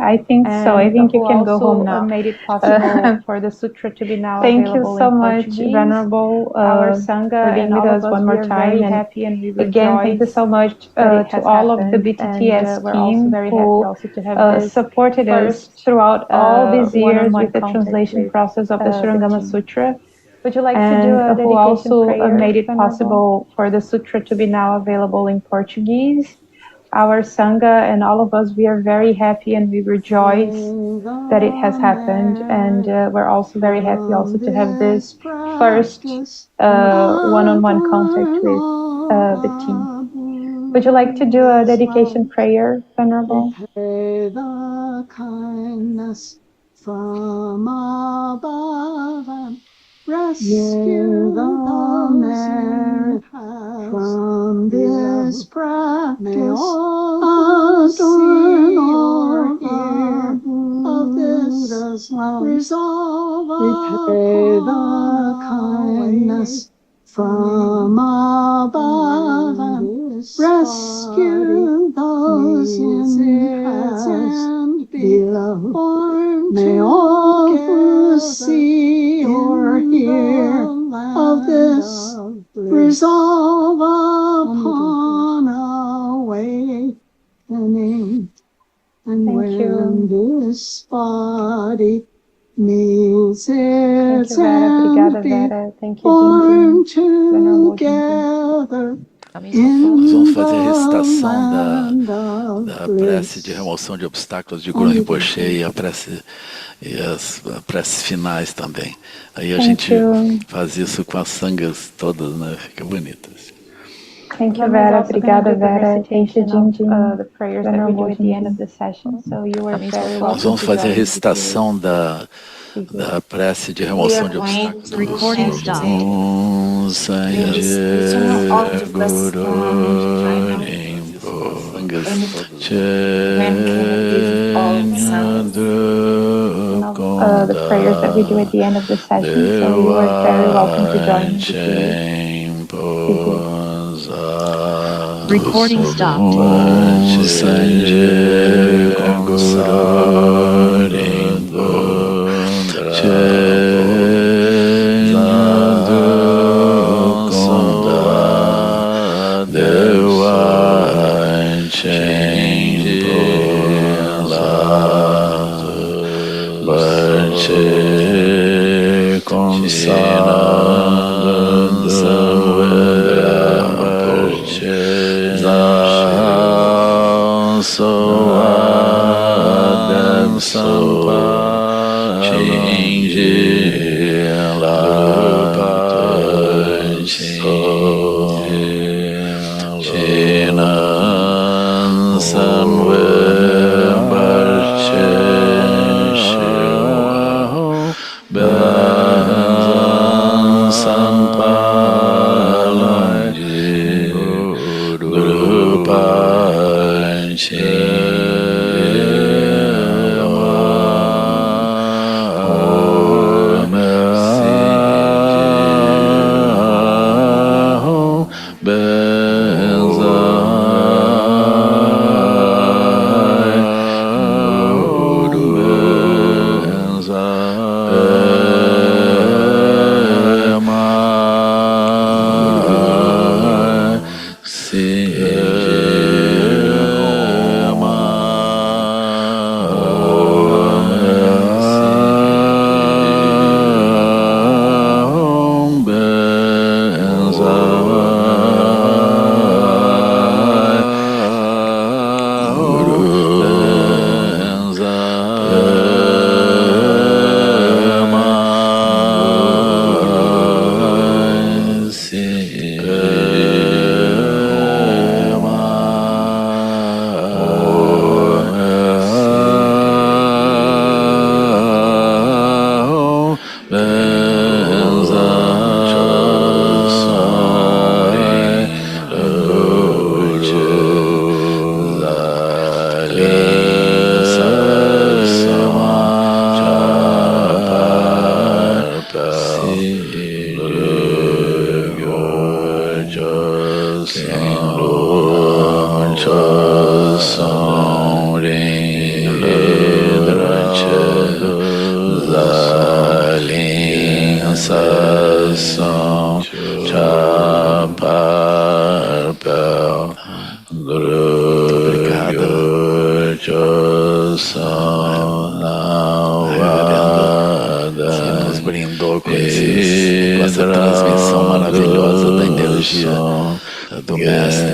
I think so. I think you can go home now. Made it possible for the sutra to be now available in Portuguese. Thank you so much, Venerable, our Sangha, for being with us one more time. Very happy and we again, thank you so much to all of the BTTS team who supported us throughout all these years with the translation process of the Shurangama Sutra. Would you like to do a who also made it possible for the sutra to be now available in Portuguese. Our Sangha and all of us, we are very happy and we rejoice that it has happened. And we're also very happy also to have this first one-on-one contact with the team. Would you like to do a dedication prayer, Venerable? Repay the kindness from above. Rescue the merit from this practice. Adorn all of this resolve. Repay the kindness from above. Rescue those in present below. May all who see or hear of this resolve upon awakening. And when this body meets its end, born together. Nós vamos fazer a recitação da prece de remoção de obstáculos de Guru Rinpoche e as preces finais também. Aí a gente faz isso com as sangas todas, né? Fica bonito. Thank you, Vera. Obrigada, Vera. Thank you, Jinjin. The prayers that we do at the end of the session. So you were very welcome. Nós vamos fazer a recitação da prece de remoção de obstáculos. Recording stopped. The prayers that we do at the end of the session. So you are very welcome to join us. Recording stopped. nos brindou com essa transmissão maravilhosa da energia do Mestre,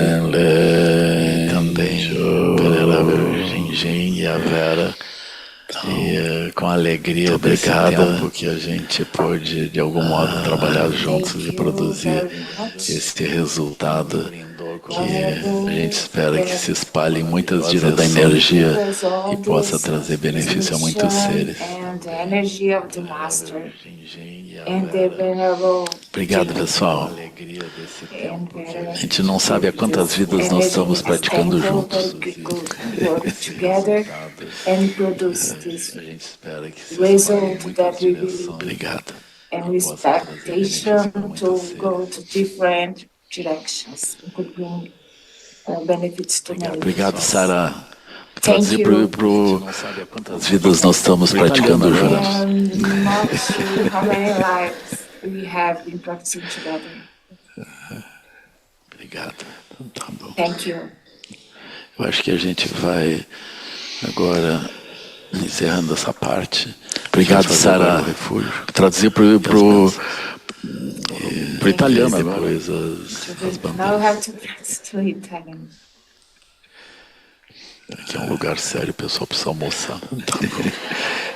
também pela Virgem e a Vera. E com a alegria desse tempo que a gente pôde, de algum modo, trabalhar juntos e produzir esse resultado que a gente espera que se espalhe em muitas direções da energia e possa trazer benefício a muitos seres. Obrigado, pessoal. A gente não sabe há quantas vidas nós estamos praticando juntos. A gente espera que se espalhe em muitas direções. Obrigado. And expectation to go to different directions. It could bring benefits to many. Obrigado, Sara. Trazer para quantas vidas nós estamos praticando juntos. Not sure how many lives we have been practicing together. Obrigado. Tá bom. Thank you. Eu acho que a gente vai agora encerrando essa parte. Obrigado, Sara. Traduzir pro italiano depois as bandas. Now we have to practice to Italian. Aqui é um lugar sério, o pessoal precisa almoçar. Tá bom.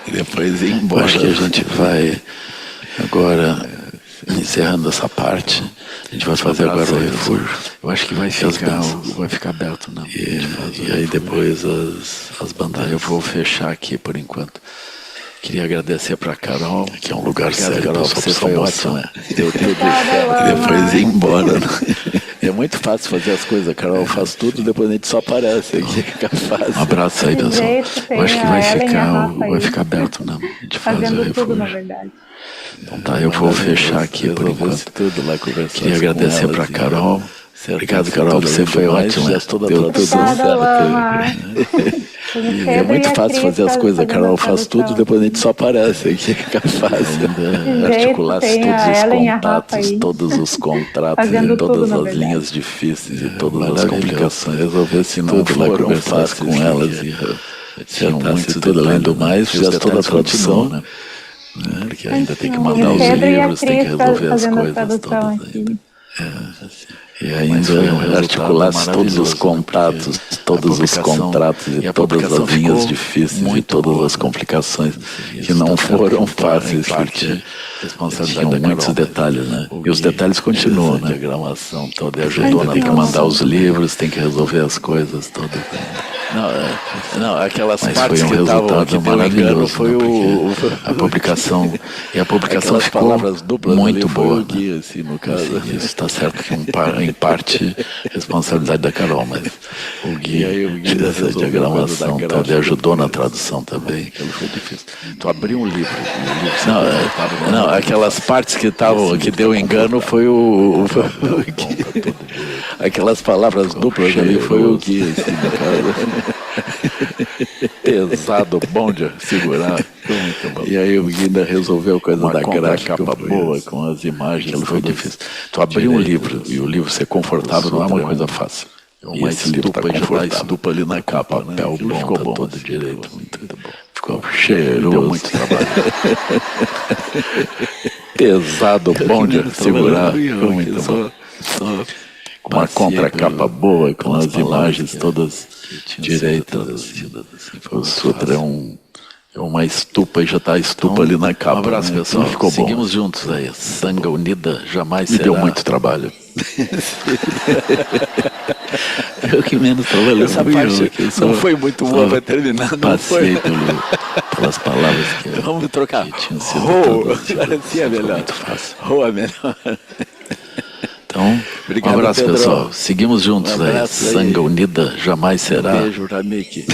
E depois ir embora. Eu acho que a gente vai agora encerrando essa parte. A gente vai fazer agora o refúgio. Eu acho que vai ficar aberto, né? E aí depois as bandas. Eu vou fechar aqui por enquanto. Queria agradecer para a Carol, que é um lugar sério, Carol, você foi ótimo, né? Deu tudo certo. E depois ir embora, né? É muito fácil fazer as coisas, a Carol faz tudo, depois a gente só aparece aqui, fica fácil. Um abraço aí, pessoal. Eu acho que vai ficar aberto, né? A gente faz o refúgio. Tudo, na verdade. Então tá, eu vou fechar aqui por enquanto. Queria agradecer para a Carol. Obrigado, Carol, você foi ótimo. Deu tudo certo. E é muito fácil fazer as coisas, a Carol faz tudo, depois a gente só aparece aqui, fica fácil. Articular todos os contratos, e todas as linhas difíceis e todas as complicações. Resolver se não foram fácil com elas e serão muito tudo além do mais, fiz toda a tradução, né? Porque ainda tem que mandar os livros, tem que resolver as coisas todas ainda. E ainda articulasse todos os contratos e todas as linhas difíceis e todas as complicações que não foram fáceis, porque tinham muitos detalhes, né? E os detalhes continuam, né? A diagramação toda ajudou, tem que mandar os livros, tem que resolver as coisas todas. Não, aquelas partes que estavam aqui maravilhoso, foi a publicação, e a publicação ficou muito boa, né? Assim, no caso. Isso está certo que em parte responsabilidade da Carol, mas o guia dessa diagramação toda ajudou na tradução também. Aquilo foi difícil. Tu abriu um livro. Não, aquelas partes que deu engano foi o aquelas palavras duplas ali foi o guia, assim, no caso. Pesado, bom de segurar. E aí o Gui ainda resolveu coisa da gráfica, capa boa, com as imagens. Foi difícil. Tu abriu um livro e o livro ser confortável não é uma coisa fácil. E esse livro tá estupa ali na capa, né? Papel bom, ficou bom, todo direito, muito bom. Ficou cheiroso. Deu muito trabalho. Pesado, bom de segurar. Ficou muito bom. Com uma contracapa boa, com as imagens todas direitas. O Sutra é uma estupa e já está a estupa ali na capa. Um abraço, pessoal. Ficou bom. Seguimos juntos aí. Sanga unida jamais será. E deu muito trabalho. Eu que menos trabalhei. Essa parte não foi muito boa para terminar. Não foi. Pelas palavras que vamos trocar. Que tinham sido parecia melhor. Muito fácil. Roa melhor. Então, obrigado, um abraço, Pedro. Pessoal. Seguimos juntos aí. Sanga unida jamais será. Beijo, Ramiki.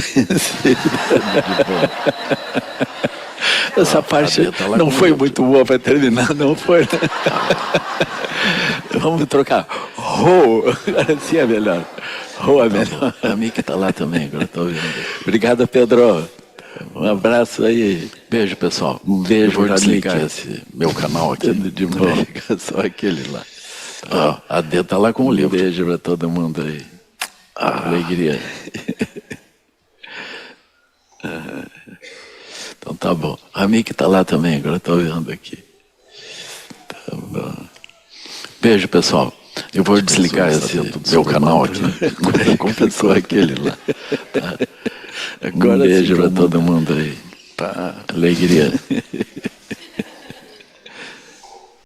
Essa parte não foi muito boa para terminar, não foi. Vamos trocar. Ho! Assim é melhor. Ho é melhor. A mim que tá lá também, agora estou ouvindo. Obrigado, Pedro. Um abraço aí. Beijo, pessoal. Um beijo. Vou desligar esse meu canal aqui. De novo. Só aquele lá. Ó, a D tá lá com o livro. Um beijo pra todo mundo aí. Alegria. Então tá bom. A mim que tá lá também, agora estou vendo aqui. Tá bom. Beijo, pessoal. Eu vou desligar esse meu canal aqui. Compensou aquele lá. Tá? Agora um beijo para todo mundo aí. Alegria.